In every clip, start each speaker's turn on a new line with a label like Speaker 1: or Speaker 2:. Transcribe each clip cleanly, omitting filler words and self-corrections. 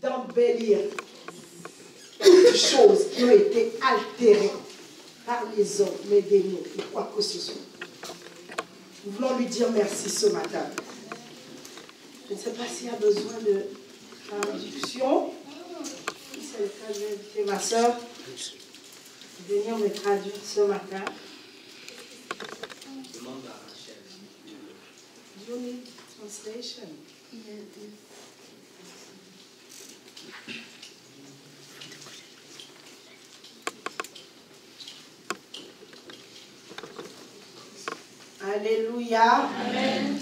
Speaker 1: d'embellir toutes choses qui ont été altérées par les hommes, les démons, ou quoi que ce soit. Nous voulons lui dire merci ce matin. Je ne sais pas s'il y a besoin de traduction. Si c'est le cas, je vais inviter ma soeur de venir me traduire ce matin.
Speaker 2: Demande à Rachel.
Speaker 1: Do you need translation? Alléluia. Amen.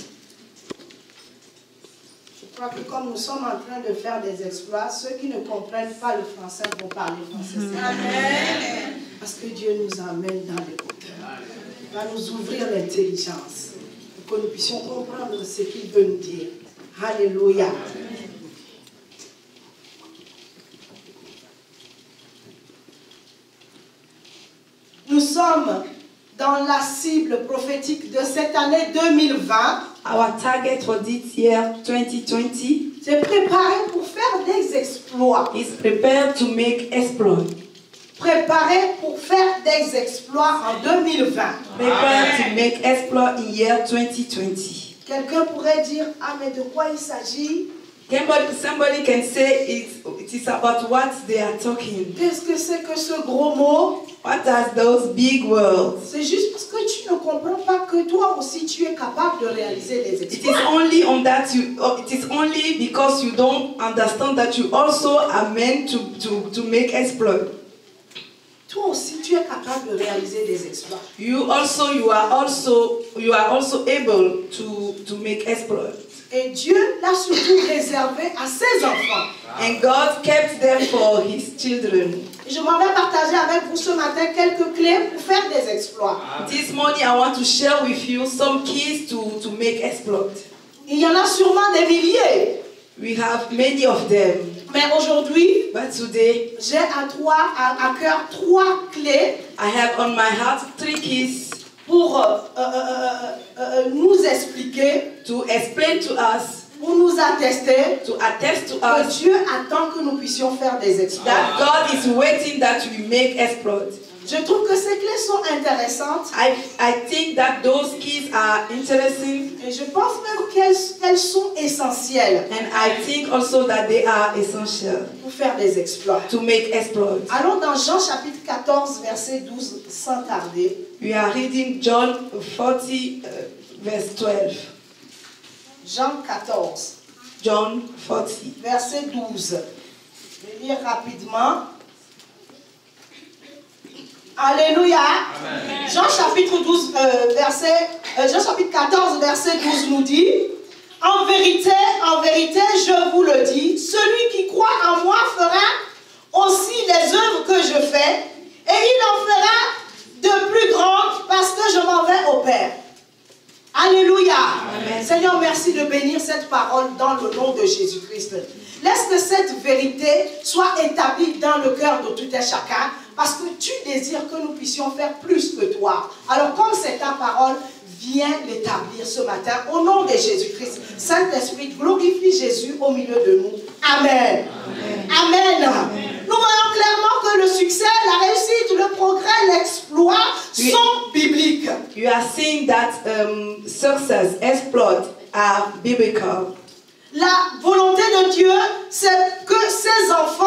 Speaker 1: Je crois que comme nous sommes en train de faire des exploits, ceux qui ne comprennent pas le français vont parler français. Amen. Parce que Dieu nous amène dans les hauteurs. Il va nous ouvrir l'intelligence pour que nous puissions comprendre ce qu'il veut nous dire. Alléluia. Nous sommes dans la cible prophétique de cette année 2020.
Speaker 3: Our target for this year 2020
Speaker 1: C'est préparé pour faire des exploits.
Speaker 3: is prepared to make exploit.
Speaker 1: Préparé pour faire des exploits en 2020.
Speaker 3: Prepared to make exploit in year 2020.
Speaker 1: Quelqu'un pourrait dire, ah mais de quoi il s'agit?
Speaker 3: Somebody can say it is about what they are talking.
Speaker 1: Qu'est-ce que c'est que ce gros mot?
Speaker 3: What are those big words?
Speaker 1: C'est juste parce que tu ne comprends pas que toi aussi tu es capable de réaliser des
Speaker 3: It
Speaker 1: exploits.
Speaker 3: is only on that it is only because you don't understand that you also are meant to make exploit.
Speaker 1: Toi aussi tu es capable de réaliser des exploits.
Speaker 3: You are also able to make exploit.
Speaker 1: Et Dieu l'a surtout réservé à ses enfants.
Speaker 3: And God kept them for his children.
Speaker 1: Et je m'en vais partager avec vous ce matin quelques clés pour faire des exploits.
Speaker 3: This morning I want to share with you some keys to make exploit.
Speaker 1: Il y en a sûrement des milliers.
Speaker 3: We have many of them.
Speaker 1: Mais aujourd'hui,
Speaker 3: But today
Speaker 1: j'ai à cœur trois clés
Speaker 3: I have on my heart 3 keys
Speaker 1: pour nous expliquer,
Speaker 3: to explain to us,
Speaker 1: pour nous attester
Speaker 3: to attest to
Speaker 1: que
Speaker 3: us
Speaker 1: Dieu attend que nous puissions faire des exploits.
Speaker 3: that God is waiting that we make exploit.
Speaker 1: Je trouve que ces clés sont intéressantes
Speaker 3: I think that those keys are interesting,
Speaker 1: et je pense même qu'elles sont essentielles
Speaker 3: and I think also that they are essential
Speaker 1: pour faire des exploits.
Speaker 3: to make exploit.
Speaker 1: Allons dans Jean chapitre 14, verset 12, sans tarder.
Speaker 3: We are reading John 40, verse 12.
Speaker 1: Jean 14,
Speaker 3: John 40.
Speaker 1: verset 12. Je vais lire rapidement. Alléluia. Amen. Jean chapitre 14, verset 12 nous dit, en vérité, je vous le dis, celui qui croit en moi fera aussi les œuvres que je fais, et il en fera de plus grandes parce que je m'en vais au Père. Alléluia. Amen. Seigneur, merci de bénir cette parole dans le nom de Jésus-Christ. Laisse que cette vérité soit établie dans le cœur de tout et chacun, parce que tu désires que nous puissions faire plus que toi. Alors comme c'est ta parole, viens l'établir ce matin au nom de Jésus-Christ. Saint-Esprit, glorifie Jésus au milieu de nous. Amen. Amen. Amen. Nous voyons clairement que le succès, la réussite, le progrès, l'exploit sont bibliques.
Speaker 3: You are seeing that success, exploit are biblical.
Speaker 1: La volonté de Dieu, c'est que ses enfants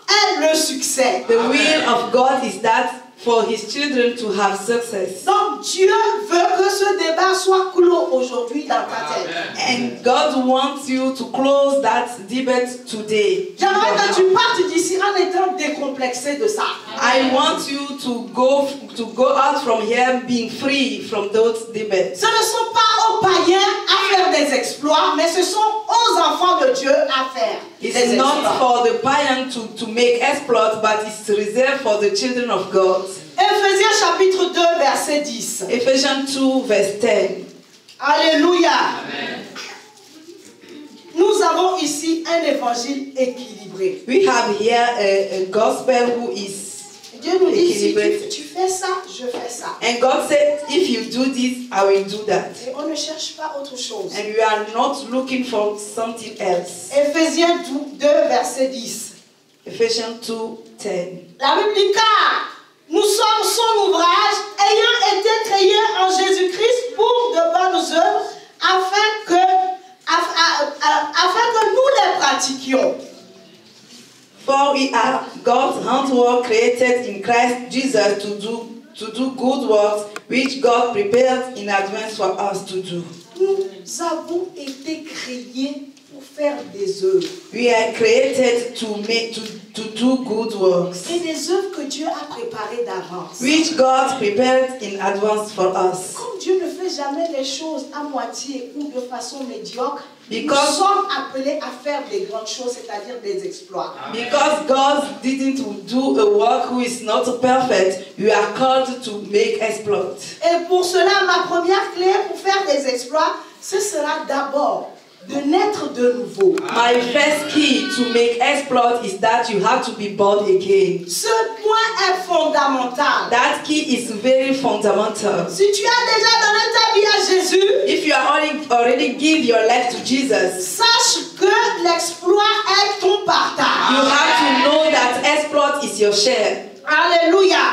Speaker 1: aient le succès.
Speaker 3: The will of God is that for his children to have success.
Speaker 1: Donc Dieu veut que ce débat soit clos aujourd'hui dans ta tête.
Speaker 3: And God wants you to close that debate today.
Speaker 1: J'aimerais que tu partes d'ici en étant décomplexé de ça.
Speaker 3: I want you to go out from here being free from those debates.
Speaker 1: Ce ne sont pas aux païens à faire des exploits, mais ce sont aux enfants de Dieu à faire des
Speaker 3: It's not
Speaker 1: exploits.
Speaker 3: for the pagan to make exploits, but it's reserved for the children of God.
Speaker 1: Éphésiens chapitre 2, verset 10.
Speaker 3: Ephesians 2, verse 10.
Speaker 1: Alléluia.
Speaker 2: Amen.
Speaker 1: Nous avons ici un évangile équilibré.
Speaker 3: We have here a gospel who is
Speaker 1: Dieu nous dit, si
Speaker 3: équilibré.
Speaker 1: tu fais ça, je fais ça.
Speaker 3: And God said, if you do this, I will do that.
Speaker 1: Et on ne cherche pas autre chose.
Speaker 3: And we are not looking for something else.
Speaker 1: Éphésiens 2, verset 10.
Speaker 3: Ephesians 2:10.
Speaker 1: La Bible dit, car nous sommes son ouvrage, ayant été créés en Jésus-Christ pour de bonnes œuvres, afin que nous les pratiquions.
Speaker 3: For we are God's handiwork created in Christ Jesus to do good works which God prepared in advance for us to do.
Speaker 1: Nous avons été créés pour faire des œuvres.
Speaker 3: We are created to do good works
Speaker 1: Et des œuvres que Dieu a préparées d'avance.
Speaker 3: which God prepared in advance for us.
Speaker 1: Comme Dieu ne fait jamais les choses à moitié ou de façon médiocre, nous
Speaker 3: Because-
Speaker 1: sommes appelés à faire des grandes choses, c'est-à-dire des exploits.
Speaker 3: Because God didn't do a work who is not perfect, we are called to make exploits.
Speaker 1: Et pour cela, ma première clé pour faire des exploits, ce sera d'abord de naître de nouveau.
Speaker 3: My first key to make exploit is that you have to be born again.
Speaker 1: Ce point est fondamental.
Speaker 3: That key is very fundamental.
Speaker 1: Si tu as déjà donné ta vie à Jésus,
Speaker 3: If you are already give your life to Jesus,
Speaker 1: sache que l'exploit est ton
Speaker 3: you
Speaker 1: partage.
Speaker 3: have to know that exploit is your share.
Speaker 1: Alléluia.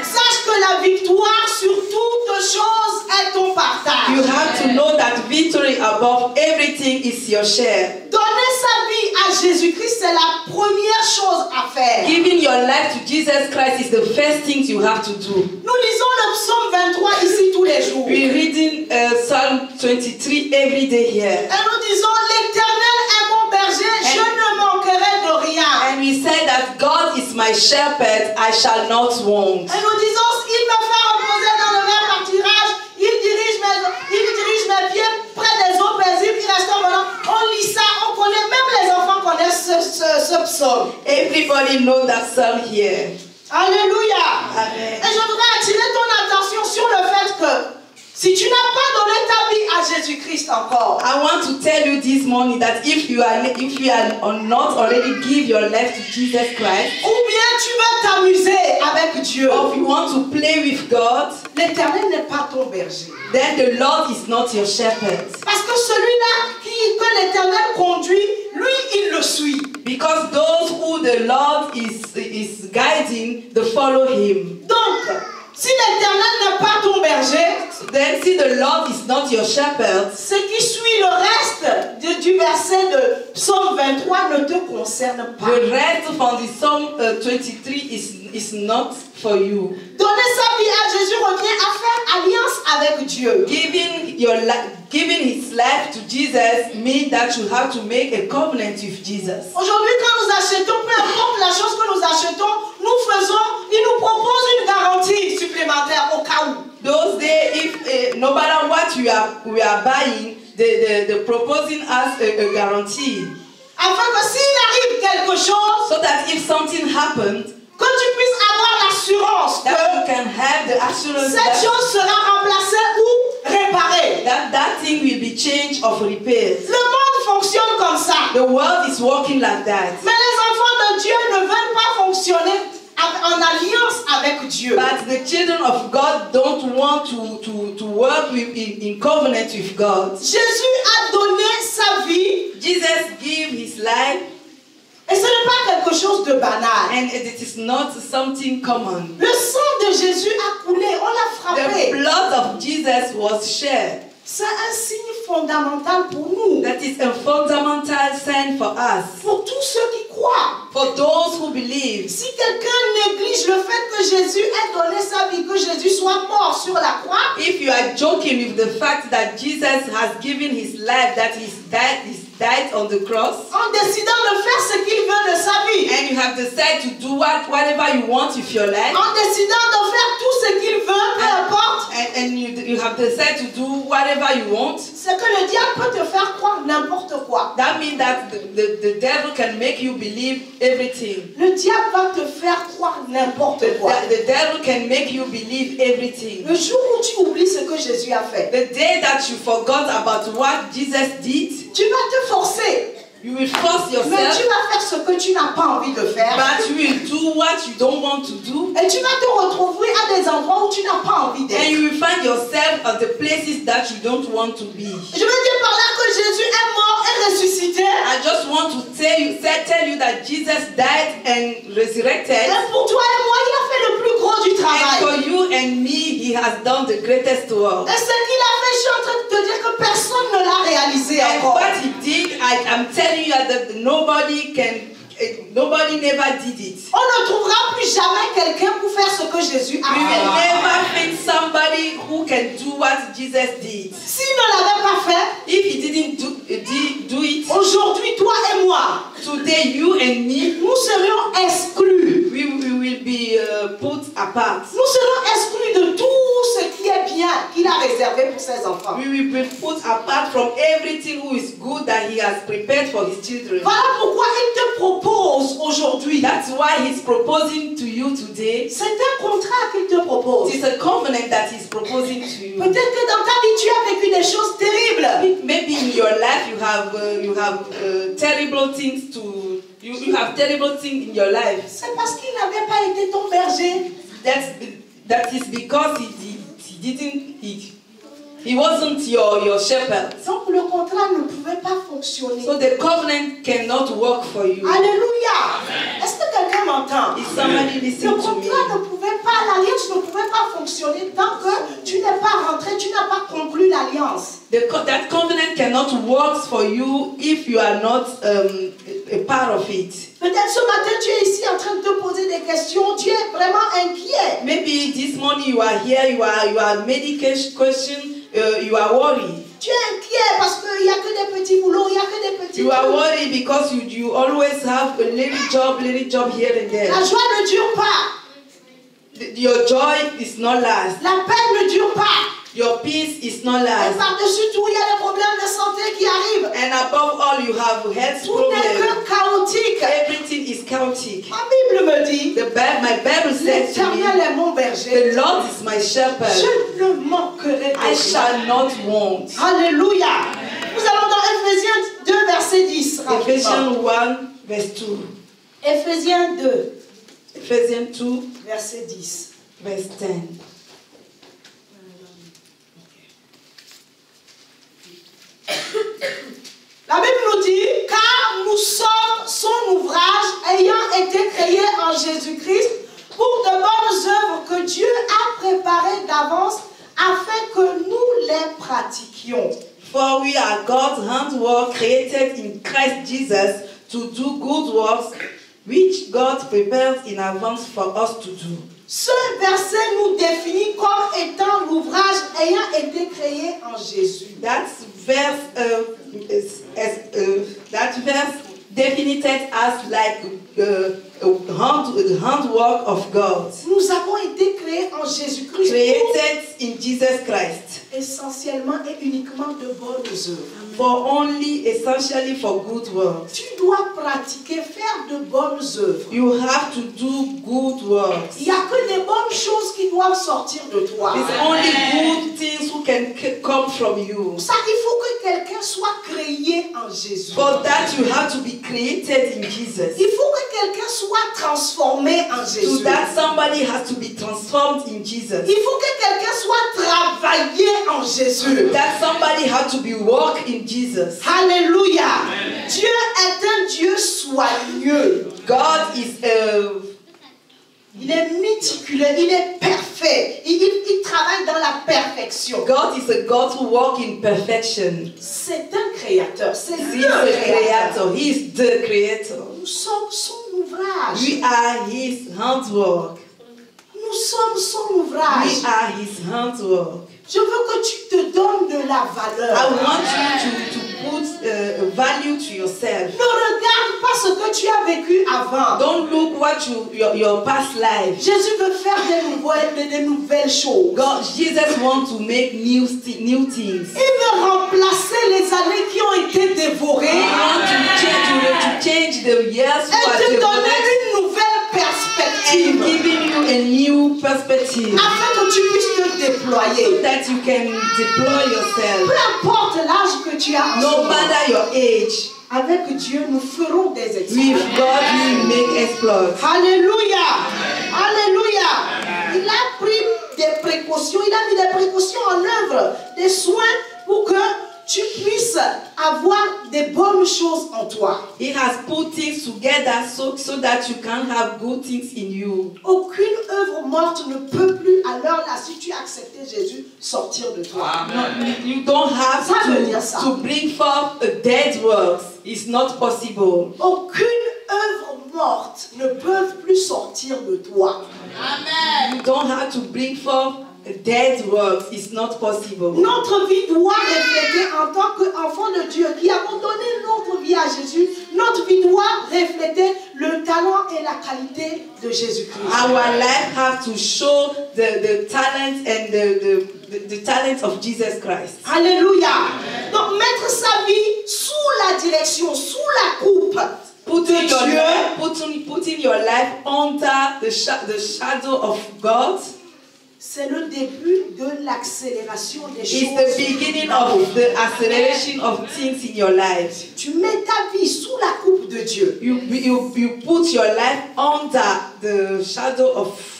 Speaker 1: Sache que la victoire sur toute chose est ton partage.
Speaker 3: You have to know that victory above everything is your share.
Speaker 1: Donner sa vie à Jésus-Christ, c'est la première chose à faire.
Speaker 3: Giving your life to Jesus Christ is the first thing you have to do.
Speaker 1: Nous lisons le psaume 23 ici tous les jours. Et
Speaker 3: We're reading Psalm 23 every day here.
Speaker 1: nous disons, l'Éternel est mon berger, je ne manquerai de rien.
Speaker 3: And we say that God is my shepherd, I shall not want.
Speaker 1: Et nous disons, il me fait reposer dans le vert pâturage, il dirige mes pieds près des eaux paisibles, il restaure mon âme. On lit ça, on connaît, même les enfants connaissent ce psaume.
Speaker 3: Everybody know that psalm here.
Speaker 1: Alléluia.
Speaker 3: Amen.
Speaker 1: Et je voudrais attirer ton attention sur le fait que si tu n'as pas donné ta vie à Jésus-Christ encore,
Speaker 3: I want to tell you this morning that if you are not already give your life to Jesus Christ,
Speaker 1: ou bien tu veux t'amuser avec Dieu,
Speaker 3: or if you want to play with God,
Speaker 1: l'Éternel n'est pas ton berger.
Speaker 3: then the Lord is not your shepherd.
Speaker 1: Parce que celui-là que l'Éternel conduit, lui, il le suit.
Speaker 3: Because those who the Lord is guiding, they follow him.
Speaker 1: Donc, si l'Éternel n'est pas ton berger,
Speaker 3: Then see, the Lord is not your shepherd.
Speaker 1: ce qui suit le reste du verset de Psaume 23 ne te concerne pas.
Speaker 3: The rest from the Psalm 23 is not for you.
Speaker 1: Donner sa vie à Jésus revient à faire alliance avec Dieu.
Speaker 3: Giving his life to Jesus means that you have to make a covenant with Jesus.
Speaker 1: Aujourd'hui, quand nous achetons, peu importe la chose que nous achetons, il nous propose une garantie supplémentaire au cas où.
Speaker 3: Those days, if no matter what we are buying, they're proposing us a guarantee,
Speaker 1: Afin que s'il arrive quelque chose,
Speaker 3: so that if something happened,
Speaker 1: que tu puisses avoir l'assurance
Speaker 3: that you
Speaker 1: que
Speaker 3: can have the assurance
Speaker 1: cette
Speaker 3: that
Speaker 1: chose sera remplacée ou réparée.
Speaker 3: that thing will be changed or repaired.
Speaker 1: Le monde fonctionne comme ça.
Speaker 3: The world is working like that.
Speaker 1: Mais les enfants de Dieu ne veulent pas fonctionner en alliance avec Dieu.
Speaker 3: But the children of God don't want to work in covenant with God.
Speaker 1: Jésus a donné sa vie
Speaker 3: Jesus gave his life,
Speaker 1: et ce n'est pas quelque chose de banal.
Speaker 3: and it is not something common.
Speaker 1: Le sang de Jésus a coulé, on l'a
Speaker 3: The
Speaker 1: frappé.
Speaker 3: blood of Jesus was shed.
Speaker 1: C'est un signe fondamental pour nous,
Speaker 3: That is a fundamental sign for us.
Speaker 1: pour tous ceux qui croient.
Speaker 3: For those who believe.
Speaker 1: Si quelqu'un néglige le fait que Jésus ait donné sa vie, que Jésus soit mort sur la croix,
Speaker 3: If you are joking with the fact that Jesus has given his life, that he's died on the cross,
Speaker 1: en décidant de faire ce qu'il veut de sa vie,
Speaker 3: and you have decided to do whatever you want with your life,
Speaker 1: en décidant de faire tout ce qu'il veut, peu importe,
Speaker 3: and you have decided to do whatever you want,
Speaker 1: c'est que le diable peut te faire croire n'importe quoi.
Speaker 3: that means that the devil can make you believe everything.
Speaker 1: Le diable va te faire croire n'importe quoi.
Speaker 3: The devil can make you believe everything.
Speaker 1: Le jour où tu oublies ce que Jésus a fait,
Speaker 3: The day that you forgot about what Jesus did,
Speaker 1: tu vas te forcer
Speaker 3: You will force
Speaker 1: Mais tu
Speaker 3: yourself,
Speaker 1: vas faire ce que tu n'as pas envie de faire.
Speaker 3: but you will do what you don't want to do.
Speaker 1: Et tu vas te retrouver à des endroits où tu n'as pas envie
Speaker 3: And
Speaker 1: d'être.
Speaker 3: you will find yourself at the places that you don't want to be.
Speaker 1: Je veux dire par là que Jésus est mort et ressuscité.
Speaker 3: I just want to tell you that Jesus died and resurrected.
Speaker 1: Et pour toi et moi, il a fait le plus gros du
Speaker 3: And
Speaker 1: travail.
Speaker 3: for you and me, He has done the greatest work.
Speaker 1: Et ce qu'il a fait, je suis en train de te dire que personne ne l'a réalisé
Speaker 3: And
Speaker 1: encore.
Speaker 3: what He did, I'm telling you that nobody never did it.
Speaker 1: On ne trouvera plus jamais quelqu'un pour faire ce que Jésus a
Speaker 3: We will
Speaker 1: fait.
Speaker 3: never find somebody who can do what Jesus did.
Speaker 1: S'il ne l'avait pas fait,
Speaker 3: If He didn't do it,
Speaker 1: aujourd'hui, toi et moi,
Speaker 3: today you and me,
Speaker 1: nous serions exclus.
Speaker 3: we will be put apart.
Speaker 1: Nous serons exclus de tout ce qui est bien qu'il a réservé pour ses enfants.
Speaker 3: We will be put apart from everything who is good that He has prepared for His children.
Speaker 1: Voilà pourquoi il te propose aujourd'hui.
Speaker 3: That's why He's proposing to you today.
Speaker 1: C'est un contrat qu'il te propose.
Speaker 3: It's a covenant that He's proposing to you.
Speaker 1: Peut-être que dans ta vie, tu as vécu des choses terribles.
Speaker 3: Maybe in your life you have terrible things to you have terrible things in your life.
Speaker 1: C'est parce qu'il n'avait pas été ton berger.
Speaker 3: That is because he wasn't your shepherd.
Speaker 1: Donc le contrat ne pouvait pas fonctionner.
Speaker 3: So the covenant cannot work for you.
Speaker 1: Alléluia. Est-ce que quelqu'un m'entend?
Speaker 3: Is somebody
Speaker 1: Le
Speaker 3: listening to me?
Speaker 1: contrat ne pouvait pas, l'alliance ne pouvait pas fonctionner tant que tu n'es pas rentré, tu n'as pas conclu l'alliance.
Speaker 3: That covenant cannot work for you if you are not a part of it.
Speaker 1: Peut-être ce matin tu es ici en train de te poser des questions, tu es vraiment inquiet.
Speaker 3: Maybe this morning you are here, you are medication question, you are worried.
Speaker 1: Tu es inquiet parce qu'il n'y a que des petits boulots, il n'y a que des petits
Speaker 3: You are
Speaker 1: trucs.
Speaker 3: worried because you always have a little job here and there.
Speaker 1: La joie ne dure pas.
Speaker 3: Your joy is not last.
Speaker 1: La paix ne dure pas.
Speaker 3: Your peace is not
Speaker 1: Et
Speaker 3: last.
Speaker 1: par-dessus tout, il y a des problèmes de santé qui arrivent.
Speaker 3: And above all, you have health
Speaker 1: Tout n'est
Speaker 3: problems.
Speaker 1: que chaotique.
Speaker 3: Everything is chaotic.
Speaker 1: Ma Bible me dit,
Speaker 3: My Bible says to me,
Speaker 1: l'Éternel est mon berger.
Speaker 3: the Lord is my shepherd.
Speaker 1: Je ne manquerai de
Speaker 3: I
Speaker 1: rien.
Speaker 3: shall not want.
Speaker 1: Alléluia. Nous allons dans Ephésiens 2, verset 10. rapidement.
Speaker 3: Ephesians 1, verse 2.
Speaker 1: Ephésiens 2,
Speaker 3: Ephesians 2,
Speaker 1: verset 10.
Speaker 3: verse 10.
Speaker 1: La Bible nous dit, car nous sommes son ouvrage ayant été créé en Jésus-Christ pour de bonnes œuvres que Dieu a préparées d'avance afin que nous les pratiquions.
Speaker 3: For we are God's handwork created in Christ Jesus to do good works which God prepared in advance for us to do.
Speaker 1: Ce verset nous définit comme étant l'ouvrage ayant été créé en Jésus.
Speaker 3: That verse definited as like the handwork of God,
Speaker 1: Nous avons été créés en Jésus-Christ
Speaker 3: created in Jesus Christ
Speaker 1: pour essentiellement et uniquement de bonnes œuvres.
Speaker 3: for only essentially for good works.
Speaker 1: Tu dois pratiquer, faire de bonnes œuvres.
Speaker 3: You have to do good works.
Speaker 1: Il n'y a que des bonnes choses qui doivent sortir de toi.
Speaker 3: It's only good things who can come from you.
Speaker 1: Ça, il faut que quelqu'un soit créé en Jésus.
Speaker 3: For that you have to be created in Jesus.
Speaker 1: Il faut que quelqu'un soit transformé en
Speaker 3: So
Speaker 1: Jésus.
Speaker 3: that somebody has to be transformed in Jesus.
Speaker 1: Il faut que quelqu'un soit travaillé en Jésus.
Speaker 3: That somebody has to be walk in Jesus.
Speaker 1: Alléluia. Dieu est un Dieu soigneux.
Speaker 3: God is
Speaker 1: Il est méticuleux, il est parfait. Il travaille dans la perfection.
Speaker 3: God is a God who walk in perfection.
Speaker 1: C'est un créateur. C'est
Speaker 3: He
Speaker 1: le
Speaker 3: is the
Speaker 1: créateur.
Speaker 3: creator. He is the creator.
Speaker 1: Nous sommes son ouvrage.
Speaker 3: We are his handwork.
Speaker 1: Nous sommes son
Speaker 3: We
Speaker 1: ouvrage.
Speaker 3: are his handwork.
Speaker 1: Je veux que tu te donnes de la valeur.
Speaker 3: I want you to put value to yourself.
Speaker 1: Ne regarde pas ce que tu as vécu avant.
Speaker 3: Don't look what your past life.
Speaker 1: Jésus veut faire des nouvelles choses.
Speaker 3: Jesus wants to make new things.
Speaker 1: Il veut remplacer les années qui ont été dévorées
Speaker 3: He wants to change the years who
Speaker 1: et
Speaker 3: are
Speaker 1: te donner
Speaker 3: devoted
Speaker 1: une nouvelle
Speaker 3: and
Speaker 1: perspective
Speaker 3: giving you a new perspective
Speaker 1: afin que tu puisses te déployer.
Speaker 3: so that you can deploy
Speaker 1: Peu
Speaker 3: yourself.
Speaker 1: importe l'âge que tu as en ce
Speaker 3: No
Speaker 1: moment.
Speaker 3: matter your age,
Speaker 1: Avec Dieu, nous ferons des
Speaker 3: With
Speaker 1: exploits.
Speaker 3: God, we will make exploits.
Speaker 1: Alléluia. Alléluia. Il a pris des précautions, il a mis des précautions en œuvre, des soins pour que tu puisses avoir des bonnes choses en toi.
Speaker 3: He has put things together so that you can have good things in you.
Speaker 1: Aucune œuvre morte ne peut plus, à l'heure là, si tu as accepté Jésus, sortir de toi.
Speaker 3: No, you don't have
Speaker 1: Ça veut dire ça.
Speaker 3: to bring forth a dead works. It's not possible.
Speaker 1: Aucune œuvre morte ne peut plus sortir de toi.
Speaker 3: You don't have to bring forth a dead works. It's not possible.
Speaker 1: Notre vie doit refléter, en tant qu'enfant de Dieu qui avons donné notre vie à Jésus, notre vie doit refléter le talent et la qualité de Jésus-Christ.
Speaker 3: Our life have to show the talent and the talent of Jesus Christ.
Speaker 1: Alléluia. Donc mettre sa vie sous la direction, sous la coupe
Speaker 3: Putting
Speaker 1: de
Speaker 3: your
Speaker 1: Dieu,
Speaker 3: life, putting your life under the shadow of God
Speaker 1: c'est le début de l'accélération des
Speaker 3: is
Speaker 1: choses.
Speaker 3: the beginning of the acceleration of things in your life.
Speaker 1: Tu mets ta vie sous la coupe de Dieu.
Speaker 3: You put your life under the shadow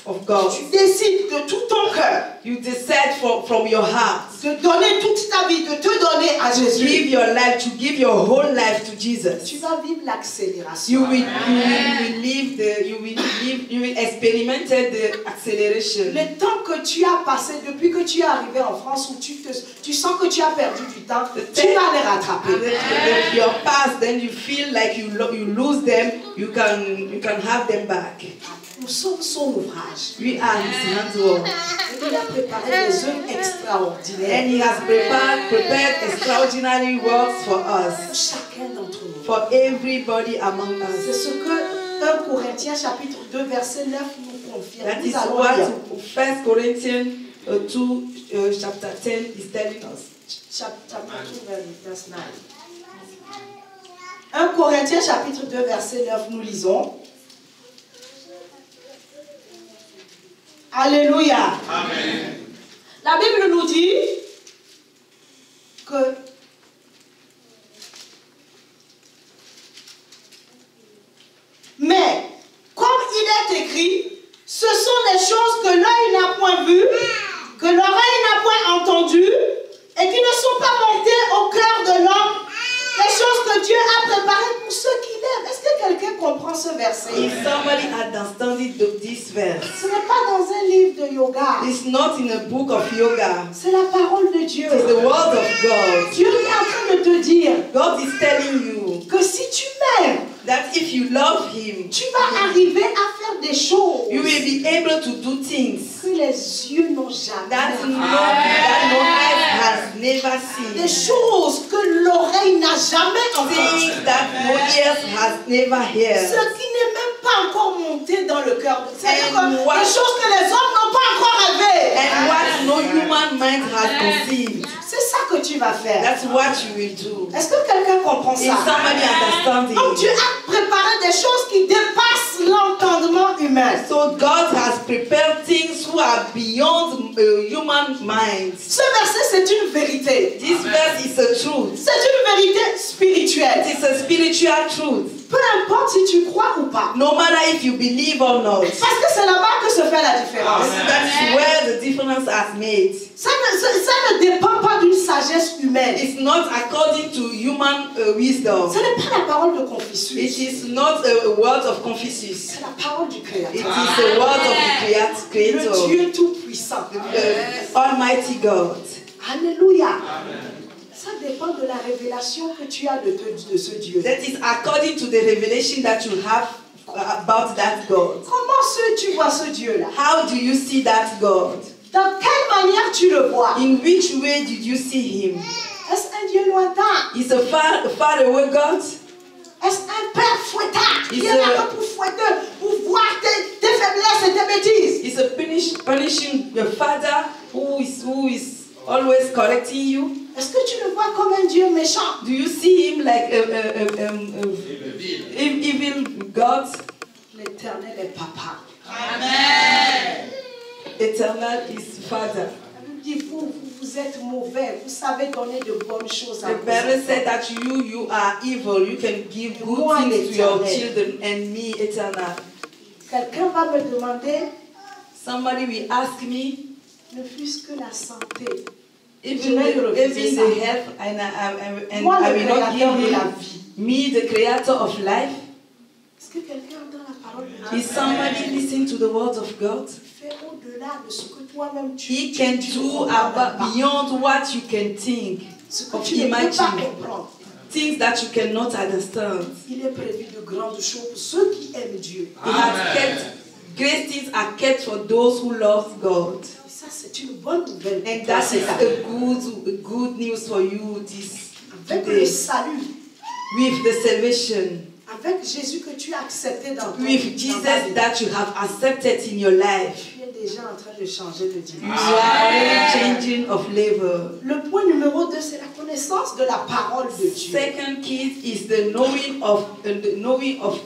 Speaker 3: of God.
Speaker 1: Tu décides de tout ton cœur
Speaker 3: You decide from your heart.
Speaker 1: de donner toute ta vie, de te donner à
Speaker 3: Give
Speaker 1: Jésus.
Speaker 3: your life, to give your whole life to Jesus.
Speaker 1: Tu vas vivre l'accélération.
Speaker 3: You will experiment the acceleration.
Speaker 1: Le temps que tu as passé depuis que tu es arrivé en France où tu sens que tu as perdu du temps, tu vas les rattraper.
Speaker 3: If your past, then you feel like you lose them, you can have them back.
Speaker 1: Nous sommes son ouvrage.
Speaker 3: We are His handiwork,
Speaker 1: Et il a préparé des œuvres extraordinaires
Speaker 3: and He has prepared extraordinary works for
Speaker 1: pour
Speaker 3: us,
Speaker 1: chacun d'entre nous.
Speaker 3: for everybody among
Speaker 1: C'est
Speaker 3: us.
Speaker 1: ce que 1 Corinthiens chapitre 2 verset 9 nous confirme.
Speaker 3: That
Speaker 1: Nous
Speaker 3: is
Speaker 1: allons
Speaker 3: what
Speaker 1: lire.
Speaker 3: 1 Corinthians 2 chapter 10 is telling us.
Speaker 1: Chapitre 2 verset 9. 1 Corinthiens chapitre 2 verset 9 nous lisons. Alléluia.
Speaker 2: Amen.
Speaker 1: La Bible nous dit que mais comme il est écrit, ce sont des choses que l'œil n'a point vues, que l'oreille n'a point entendues et qui ne sont pas montées au cœur de l'homme, les choses que Dieu a préparées pour ceux qui l'aiment. Est-ce que quelqu'un comprend ce verset?
Speaker 3: If somebody understands this verse,
Speaker 1: Ce n'est pas dans un livre de yoga.
Speaker 3: it's not in a book of yoga.
Speaker 1: C'est la parole de Dieu.
Speaker 3: It's the word of God.
Speaker 1: Dieu est en train de te dire
Speaker 3: God is telling you
Speaker 1: que si tu m'aimes,
Speaker 3: that if you love Him,
Speaker 1: tu vas arriver à faire des choses
Speaker 3: you will be able to do things
Speaker 1: que les yeux n'ont jamais
Speaker 3: that
Speaker 1: vues.
Speaker 3: no eyes has never
Speaker 1: Des
Speaker 3: seen,
Speaker 1: choses que l'oreille n'a jamais entendues.
Speaker 3: things that no ears has never
Speaker 1: Ce
Speaker 3: heard,
Speaker 1: qui n'est même pas encore monté dans le cœur. C'est-à-dire
Speaker 3: And
Speaker 1: que
Speaker 3: what-
Speaker 1: des choses que les hommes n'ont pas encore rêvées.
Speaker 3: and what no human mind has conceived.
Speaker 1: C'est ça que tu vas faire.
Speaker 3: That's what you will do.
Speaker 1: Est-ce que quelqu'un comprend
Speaker 3: Is
Speaker 1: ça?
Speaker 3: somebody understanding?
Speaker 1: Donc Dieu a préparé des choses qui dépassent l'entendement humain.
Speaker 3: So God has prepared things who are beyond human minds.
Speaker 1: Ce verset, c'est une vérité.
Speaker 3: This verse is a truth.
Speaker 1: C'est une vérité spirituelle.
Speaker 3: It is a spiritual truth.
Speaker 1: Peu importe si tu crois ou pas.
Speaker 3: No matter if you believe or not.
Speaker 1: Parce que c'est là-bas que se fait la différence.
Speaker 3: That's where the difference is made.
Speaker 1: Ça ne dépend pas d'une sagesse humaine.
Speaker 3: It's not according to human wisdom.
Speaker 1: Ce n'est pas la parole de
Speaker 3: It
Speaker 1: Confucius.
Speaker 3: is not a word of Confucius.
Speaker 1: C'est la parole du
Speaker 3: It
Speaker 1: Créateur.
Speaker 3: is a word of the
Speaker 1: Le
Speaker 3: Creator,
Speaker 1: Dieu Tout-Puissant.
Speaker 3: Almighty God.
Speaker 1: Alléluia. Ça dépend de la révélation que tu as de ce Dieu.
Speaker 3: That is according to the revelation that you have about that God.
Speaker 1: Comment tu vois ce Dieu-là?
Speaker 3: How do you see that God?
Speaker 1: Dans quelle manière tu le vois?
Speaker 3: In which way did you see Him?
Speaker 1: Est-ce un Dieu lointain?
Speaker 3: Is a far away God?
Speaker 1: Est-ce un père fouettard qui
Speaker 3: Il
Speaker 1: est
Speaker 3: se-
Speaker 1: là pour fouetter, pour voir tes faiblesses et tes bêtises?
Speaker 3: Is a punishing your father who is always correcting you?
Speaker 1: Est-ce que tu le vois comme un Dieu méchant?
Speaker 3: Do you see him like evil God?
Speaker 1: L'Éternel est papa.
Speaker 3: Eternal is Father.
Speaker 1: Il dit, vous êtes mauvais, vous savez donner de bonnes choses à
Speaker 3: The
Speaker 1: vos
Speaker 3: Bible
Speaker 1: enfants.
Speaker 3: said that you are evil. You can give good
Speaker 1: Moi,
Speaker 3: things to your
Speaker 1: l'Éternel.
Speaker 3: children and me eternal.
Speaker 1: Quelqu'un va me demander,
Speaker 3: Somebody will ask me,
Speaker 1: ne fût-ce que la santé.
Speaker 3: even the health, and
Speaker 1: Moi,
Speaker 3: I
Speaker 1: le
Speaker 3: will not
Speaker 1: créateur
Speaker 3: give
Speaker 1: de la
Speaker 3: him,
Speaker 1: vie.
Speaker 3: me, the creator of life.
Speaker 1: Est-ce que quelqu'un entend la parole de Dieu?
Speaker 3: Is somebody listening to the words of God?
Speaker 1: Fait au-delà de ce que toi-même tu
Speaker 3: He can do beyond what you can think,
Speaker 1: ce que
Speaker 3: of
Speaker 1: tu ne peux pas
Speaker 3: imagine,
Speaker 1: comprendre.
Speaker 3: things that you cannot understand.
Speaker 1: Il est prévu de grandes choses pour ceux qui aiment Dieu.
Speaker 3: He has kept, great things are kept for those who love God.
Speaker 1: Et ça, c'est une bonne nouvelle.
Speaker 3: And that is a good news for you this
Speaker 1: Avec le
Speaker 3: today.
Speaker 1: salut,
Speaker 3: With the salvation,
Speaker 1: avec Jésus que tu as accepté dans ton
Speaker 3: with
Speaker 1: dans ta
Speaker 3: Jesus
Speaker 1: vie,
Speaker 3: that you have accepted in your life,
Speaker 1: tu es déjà en train de changer de
Speaker 3: you
Speaker 1: dimension.
Speaker 3: are already changing of level.
Speaker 1: Le point numéro 2, c'est la connaissance de la parole de Dieu.
Speaker 3: Second key is the knowing of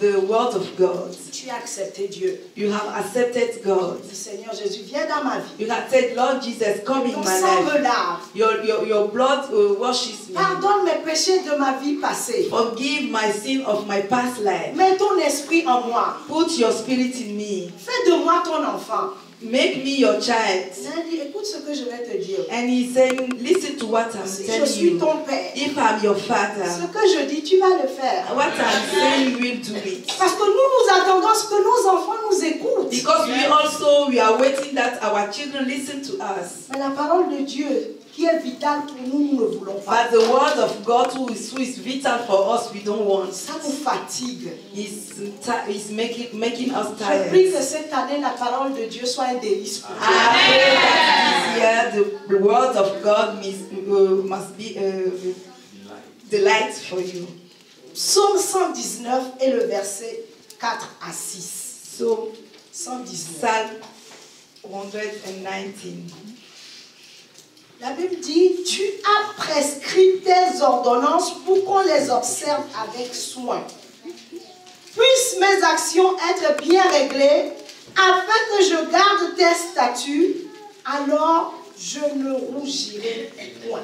Speaker 3: the word of God.
Speaker 1: Tu as accepté Dieu.
Speaker 3: You have accepted God.
Speaker 1: Dis, Seigneur Jésus, viens dans ma vie.
Speaker 3: You have said, Lord Jesus, come in
Speaker 1: Ton
Speaker 3: my
Speaker 1: sang
Speaker 3: life.
Speaker 1: me lave.
Speaker 3: Your blood washes me.
Speaker 1: Pardonne mes péchés de ma vie passée.
Speaker 3: Forgive my sin of my past life.
Speaker 1: Mets ton esprit en moi.
Speaker 3: Put your spirit in me.
Speaker 1: Fais de moi ton enfant.
Speaker 3: Make me your child.
Speaker 1: Il dit, écoute ce que je vais te dire.
Speaker 3: And he's saying, listen to what I'm
Speaker 1: Si je
Speaker 3: telling
Speaker 1: suis
Speaker 3: you.
Speaker 1: ton père,
Speaker 3: If I'm your
Speaker 1: ce
Speaker 3: father,
Speaker 1: que je dis, tu vas le faire.
Speaker 3: what I'm saying, you will do it.
Speaker 1: Parce que nous attendons ce que nos enfants nous écoutent.
Speaker 3: Because we are waiting that our children listen to us.
Speaker 1: Mais la parole de Dieu, qui est vitale pour nous, nous ne voulons pas.
Speaker 3: But the word of God, who is vital for us, we don't want.
Speaker 1: Ça nous fatigue.
Speaker 3: Is making us
Speaker 1: Je prie que
Speaker 3: tired.
Speaker 1: cette année, la parole de Dieu soit un délice pour toi.
Speaker 3: I pray that this year the word of God must be a delight for you.
Speaker 1: Psaume 119 et le verset 4 à 6.
Speaker 3: So,
Speaker 1: 119.
Speaker 3: Psalm 119.
Speaker 1: La Bible dit, tu as prescrit tes ordonnances pour qu'on les observe avec soin. Puissent mes actions être bien réglées, afin que je garde tes statuts, alors je ne rougirai point.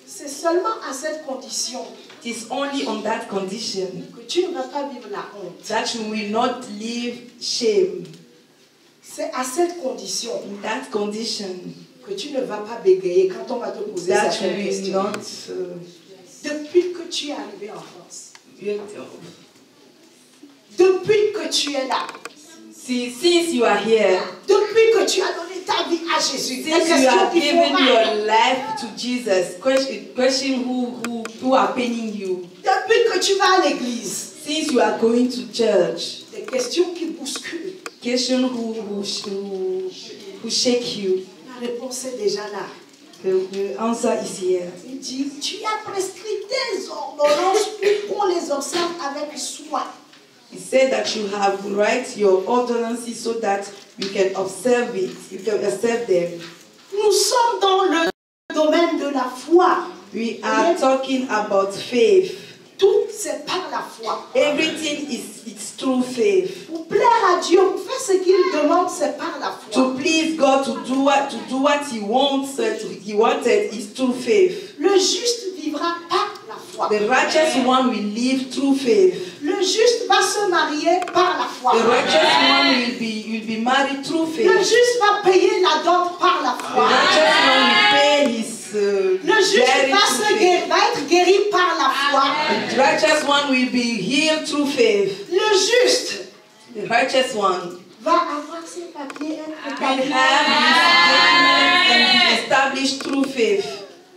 Speaker 1: C'est seulement à cette condition
Speaker 3: It is only on that condition
Speaker 1: que tu ne vas pas vivre la honte.
Speaker 3: that you will not live shame.
Speaker 1: C'est à cette condition
Speaker 3: In that condition
Speaker 1: que tu ne vas pas bégayer quand on va te poser
Speaker 3: that you
Speaker 1: certaines
Speaker 3: will
Speaker 1: questions.
Speaker 3: not.
Speaker 1: Depuis que tu es arrivé en France, depuis que tu es là,
Speaker 3: Since you are here,
Speaker 1: depuis que tu as donné ta vie à Jésus, les
Speaker 3: since you
Speaker 1: questions
Speaker 3: have
Speaker 1: qui font
Speaker 3: given your
Speaker 1: mal,
Speaker 3: life to Jesus, question who are paining you.
Speaker 1: depuis que tu vas à l'église,
Speaker 3: Since you are going to church,
Speaker 1: des questions qui bousculent,
Speaker 3: question who shake you.
Speaker 1: la réponse est déjà là.
Speaker 3: The answer is here.
Speaker 1: Il dit, tu as prescrit tes ordonnances pour qu'on les observe avec soin.
Speaker 3: He said that you have write your ordinances so that you can observe it. You can observe them.
Speaker 1: Nous sommes dans le domaine de la foi.
Speaker 3: We are talking about faith.
Speaker 1: Tout, c'est par la foi.
Speaker 3: Everything it's through faith.
Speaker 1: Pour plaire à Dieu, pour faire ce qu'il demande, c'est par la foi.
Speaker 3: To please God, to do what He wants, He wanted is through faith.
Speaker 1: Le juste vivra par la foi.
Speaker 3: The righteous one will live through faith.
Speaker 1: Le juste va se marier par la foi.
Speaker 3: The righteous one will be married through faith.
Speaker 1: Le juste va payer la dot par la
Speaker 3: The
Speaker 1: foi.
Speaker 3: righteous one will pay his
Speaker 1: Le juste
Speaker 3: debt through faith.
Speaker 1: va être guéri par la foi.
Speaker 3: The righteous one will be healed through faith.
Speaker 1: Le juste
Speaker 3: The righteous one
Speaker 1: va avoir ses papiers
Speaker 3: will
Speaker 1: établis.
Speaker 3: have his and be established through faith.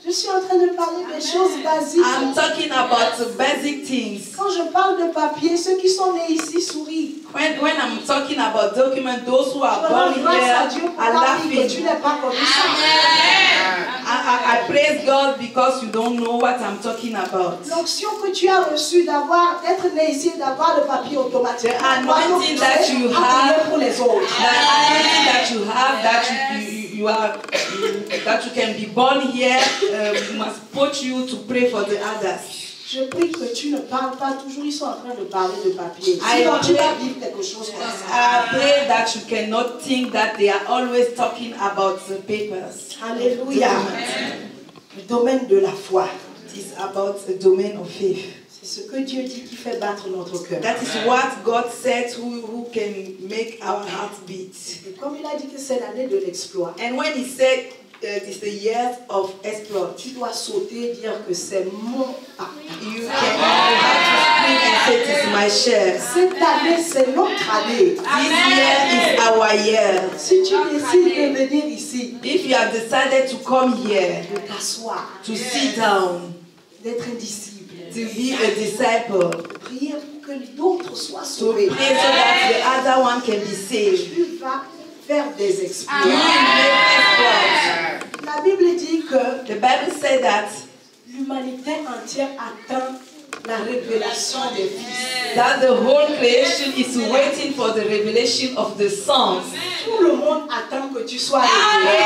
Speaker 1: Je suis en train de parler des choses basiques.
Speaker 3: I'm talking about the basic things.
Speaker 1: Quand je parle de papier, ceux qui sont nés ici sourient.
Speaker 3: When I'm talking about documents, those who
Speaker 1: Je
Speaker 3: are
Speaker 1: rends
Speaker 3: born
Speaker 1: grâce à
Speaker 3: here
Speaker 1: Dieu pour
Speaker 3: are
Speaker 1: ta vie que tu
Speaker 3: laughing.
Speaker 1: n'es pas connu ça.
Speaker 3: I praise God because you don't know what I'm talking about.
Speaker 1: L'onction que tu as reçue d'être né ici, d'avoir le papier automatique.
Speaker 3: The anointing that you have,
Speaker 1: pour les autres.
Speaker 3: the anointing that you have, that you can be born here, must put you to pray for the others.
Speaker 1: Je prie que tu ne parles pas toujours, ils sont en train de parler de papier.
Speaker 3: I
Speaker 1: Sinon, tu vas
Speaker 3: pray-
Speaker 1: vivre quelque chose comme ça.
Speaker 3: I pray that you cannot think that they are always talking about the papers.
Speaker 1: Alléluia. Le domaine de la foi.
Speaker 3: It is about the domain of faith.
Speaker 1: C'est ce que Dieu dit qui fait battre notre cœur.
Speaker 3: That is what God said who can make our heart beat.
Speaker 1: Et comme il a dit que c'est l'année de l'exploit,
Speaker 3: And when he said it's the year of exploit,
Speaker 1: tu dois sauter et dire que c'est mon papa.
Speaker 3: you have to scream and say, it is my share.
Speaker 1: Cette année, c'est notre année.
Speaker 3: This year is our year.
Speaker 1: Si tu décides de venir ici,
Speaker 3: If you have decided to come here,
Speaker 1: de t'asseoir,
Speaker 3: to sit down,
Speaker 1: d'être un disciple,
Speaker 3: to be a disciple,
Speaker 1: prier pour que d'autres soient
Speaker 3: to
Speaker 1: sauvés,
Speaker 3: pray so that the other one can be saved,
Speaker 1: tu vas faire des
Speaker 3: to
Speaker 1: exploits.
Speaker 3: make exploits.
Speaker 1: La Bible dit que
Speaker 3: The Bible said that
Speaker 1: l'humanité entière attend la révélation des fils.
Speaker 3: the whole creation is waiting for the revelation of the sons.
Speaker 1: Tout le monde attend que tu sois révélé.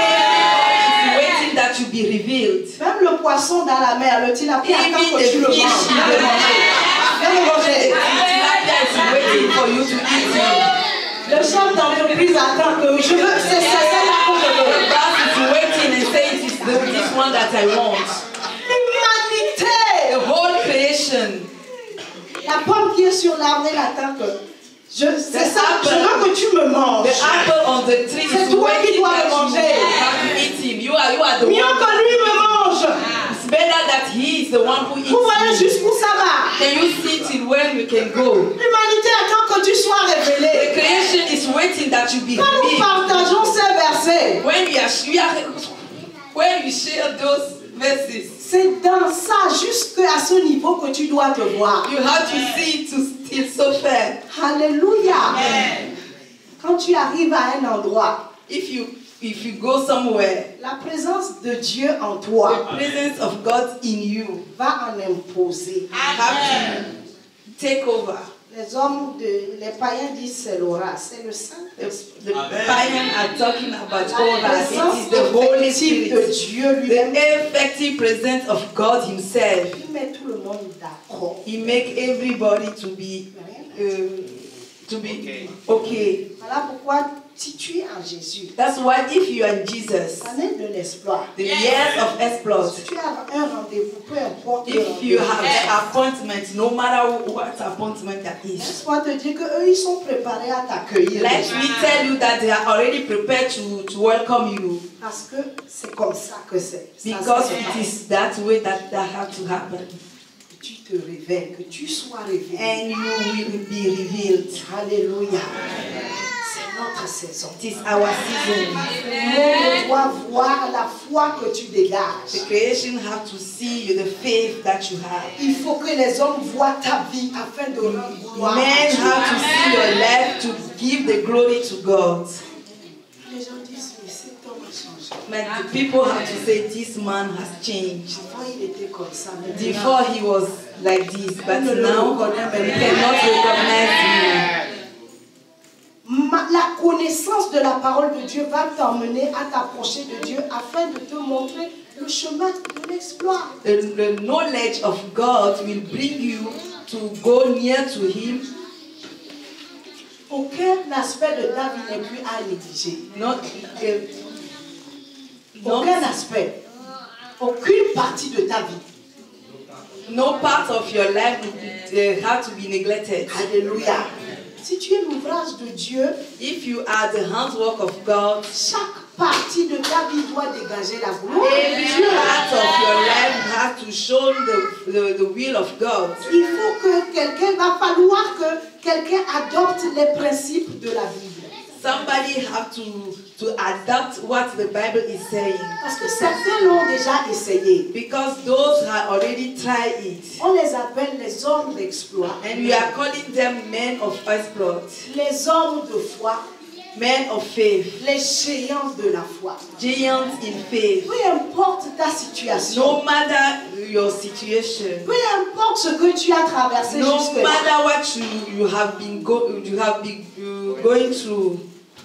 Speaker 3: It's waiting that you be revealed.
Speaker 1: Même le poisson dans la mer, le tilapia attend
Speaker 3: Even
Speaker 1: que tu le
Speaker 3: the fish
Speaker 1: manges.
Speaker 3: in
Speaker 1: Viens
Speaker 3: the
Speaker 1: le manger. Viens le manger.
Speaker 3: Tilapia is waiting for you to eat it.
Speaker 1: Le chef d'entreprise attend que je veux, c'est celle-là que je
Speaker 3: The
Speaker 1: veux.
Speaker 3: boss is waiting and saying it is this one that I want.
Speaker 1: L'humanité.
Speaker 3: The whole creation.
Speaker 1: La pomme qui est sur l'arbre, elle attend que c'est ça, je veux que tu me manges.
Speaker 3: The apple on the tree
Speaker 1: C'est
Speaker 3: is
Speaker 1: toi qui
Speaker 3: waiting
Speaker 1: dois
Speaker 3: that
Speaker 1: le
Speaker 3: you
Speaker 1: manger.
Speaker 3: have to eat him. You are the
Speaker 1: Mieux
Speaker 3: one.
Speaker 1: que lui me mange.
Speaker 3: It's better that he is the one who
Speaker 1: Vous voyez
Speaker 3: eats you.
Speaker 1: jusqu'où ça va.
Speaker 3: Can you see till when you can go?
Speaker 1: L'humanité attend que tu sois
Speaker 3: The
Speaker 1: révélé.
Speaker 3: creation is waiting that you be
Speaker 1: Quand nous
Speaker 3: revealed.
Speaker 1: partageons ces versets,
Speaker 3: When you share those verses,
Speaker 1: c'est dans ça, jusqu'à ce niveau que tu dois te voir.
Speaker 3: you have to see it to still so fair.
Speaker 1: Alléluia. Quand tu arrives à un endroit,
Speaker 3: If you go somewhere,
Speaker 1: la présence de Dieu en
Speaker 3: the
Speaker 1: toi
Speaker 3: presence of God in you
Speaker 1: va en imposer.
Speaker 3: have to take over.
Speaker 1: Les païens disent c'est l'aura, c'est le Saint-Esprit.
Speaker 3: The pagans are talking about
Speaker 1: La
Speaker 3: aura.
Speaker 1: présence
Speaker 3: It is the Holy
Speaker 1: effective de
Speaker 3: Spirit,
Speaker 1: Dieu
Speaker 3: the
Speaker 1: lui-même.
Speaker 3: effective presence of God Himself.
Speaker 1: Il met tout le monde d'accord.
Speaker 3: He make everybody to be okay.
Speaker 1: Voilà pourquoi, si tu es en Jésus,
Speaker 3: That's why if you are in Jesus,
Speaker 1: l'année de l'exploit,
Speaker 3: the years of exploit,
Speaker 1: si tu as un rendez-vous, peu importe le
Speaker 3: if you
Speaker 1: rendez-vous,
Speaker 3: have an appointment, no matter what appointment that is,
Speaker 1: laisse-moi te dire qu'eux, ils sont préparés à t'accueillir.
Speaker 3: let me tell you that they are already prepared to welcome you,
Speaker 1: Parce que c'est comme ça que c'est. Ça,
Speaker 3: because
Speaker 1: c'est
Speaker 3: it is that way that have to happen.
Speaker 1: que tu te révèles, que tu sois révélé.
Speaker 3: And you will be revealed.
Speaker 1: Alléluia. C'est notre saison.
Speaker 3: It is our season.
Speaker 1: Le monde doit voir la foi que tu dégages.
Speaker 3: The creation have to see you, the faith that you have.
Speaker 1: Il faut que les hommes voient ta vie afin de rendre gloire à
Speaker 3: Men
Speaker 1: Dieu.
Speaker 3: have to see your life to give the glory to God.
Speaker 1: Les gens disent, mais cet homme a changé.
Speaker 3: But the people have to say, this man has changed.
Speaker 1: Avant, il était comme ça. Maintenant,
Speaker 3: Before he was like this, but now we cannot recognize him.
Speaker 1: La connaissance de la parole de Dieu va t'emmener à t'approcher de Dieu afin de te montrer le chemin de l'exploit.
Speaker 3: The knowledge of God will bring you to go near to him.
Speaker 1: Aucun aspect de ta vie n'est plus à négliger. Aucun aspect. Aucune partie de ta vie.
Speaker 3: No part of your life have to be neglected.
Speaker 1: Alléluia. Si tu es l'ouvrage de Dieu,
Speaker 3: If you are the handwork of God,
Speaker 1: chaque partie de ta vie doit dégager la gloire.
Speaker 3: every part of your life has to show the will of God.
Speaker 1: Il faut que va falloir que quelqu'un adopte les principes de la Bible.
Speaker 3: Somebody have to adapt what the Bible is saying.
Speaker 1: Parce que certains l'ont déjà essayé.
Speaker 3: Because those have already tried it.
Speaker 1: On les appelle les hommes d'exploit.
Speaker 3: And we are calling them men of exploit,
Speaker 1: Les hommes de foi.
Speaker 3: men of faith,
Speaker 1: Les géants de la foi.
Speaker 3: giants in faith.
Speaker 1: Peu importe ta situation.
Speaker 3: No matter your situation,
Speaker 1: Peu importe ce que tu as traversé
Speaker 3: no
Speaker 1: jusque-là.
Speaker 3: matter what you have been going through,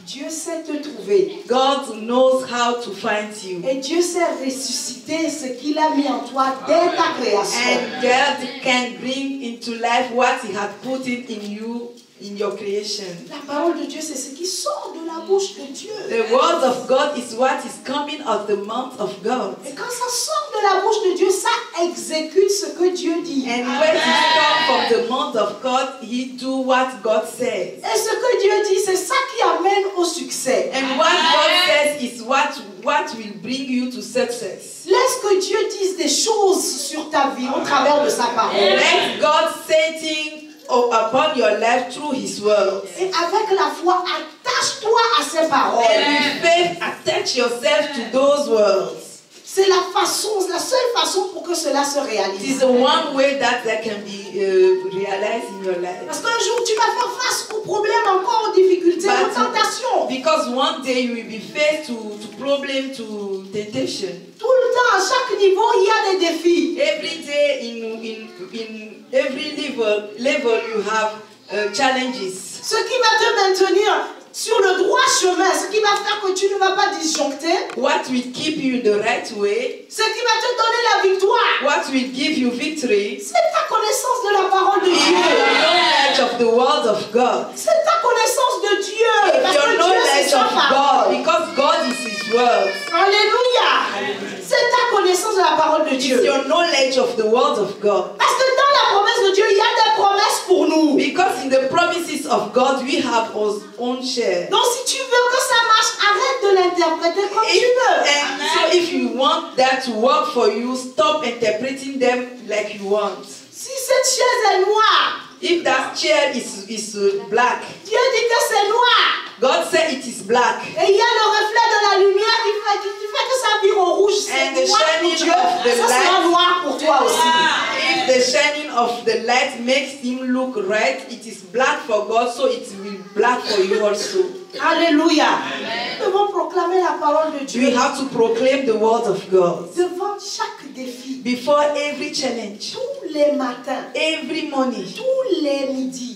Speaker 1: Dieu sait te trouver.
Speaker 3: God knows how to find you.
Speaker 1: Et Dieu sait ressusciter ce qu'il a mis en toi dès ta création.
Speaker 3: And God can bring into life what He had put it in you in your creation.
Speaker 1: La parole de Dieu, c'est ce qui sort de la bouche de Dieu.
Speaker 3: The word of God is what is coming of the mouth of God.
Speaker 1: Et quand ça sort de la bouche de Dieu, ça exécute ce que Dieu dit.
Speaker 3: And when it comes from the mouth of God, He do what God says.
Speaker 1: Et ce que Dieu dit, c'est ça qui amène au succès.
Speaker 3: And what God says is what will bring you to success.
Speaker 1: Laisse que Dieu dise des choses sur ta vie au travers de sa parole.
Speaker 3: Let God say things upon your life through His word.
Speaker 1: Et avec la foi, attache-toi à ces paroles.
Speaker 3: And with faith, attach yourself to those words.
Speaker 1: C'est la seule façon pour que cela se
Speaker 3: It is
Speaker 1: réalise.
Speaker 3: the one way that can be realized in your life.
Speaker 1: Parce qu'un jour, tu vas faire face aux problèmes, encore aux difficultés, aux tentations.
Speaker 3: Because one day you will be faced to problem, to temptation.
Speaker 1: Tout le temps, à chaque niveau, il y a des défis.
Speaker 3: Every day in every level you have challenges.
Speaker 1: Ce qui va te maintenir sur le droit chemin, ce qui va faire que tu ne vas pas disjoncter,
Speaker 3: What will keep you in the right way?
Speaker 1: ce qui va te donner la victoire,
Speaker 3: What will give you victory?
Speaker 1: c'est ta connaissance de la parole de
Speaker 3: Is
Speaker 1: Dieu.
Speaker 3: your knowledge of the word of God.
Speaker 1: C'est ta connaissance de Dieu. Parce
Speaker 3: Your
Speaker 1: que Dieu, c'est
Speaker 3: knowledge
Speaker 1: sa
Speaker 3: of
Speaker 1: parole.
Speaker 3: God, because God is His word.
Speaker 1: Alléluia. C'est ta connaissance de la parole de
Speaker 3: It's
Speaker 1: Dieu.
Speaker 3: your knowledge of the word of God.
Speaker 1: Parce que dans la promesse de Dieu, il y a des promesses pour nous.
Speaker 3: Because in the promises of God, we have our own share.
Speaker 1: Donc si tu veux que ça marche, arrête de l'interpréter comme tu veux.
Speaker 3: And so if you want that to work for you, stop interpreting them like you want.
Speaker 1: Si cette chaise est noire,
Speaker 3: If that chair is black,
Speaker 1: Dieu dit que c'est noir.
Speaker 3: God said it is black.
Speaker 1: Et il y a le reflet de la lumière qui fait que ça vire au rouge.
Speaker 3: And
Speaker 1: C'est
Speaker 3: the
Speaker 1: noir pour
Speaker 3: shining
Speaker 1: Dieu.
Speaker 3: of the
Speaker 1: Ça sera
Speaker 3: light.
Speaker 1: noir pour toi aussi.
Speaker 3: If the shining of the light makes him look red, it is black for God, so it will be black for you also.
Speaker 1: Alléluia. Nous devons proclamer la parole de Dieu
Speaker 3: We have to proclaim the word of God
Speaker 1: devant chaque défi,
Speaker 3: before every challenge,
Speaker 1: tous les matins,
Speaker 3: every morning,
Speaker 1: tous les midis,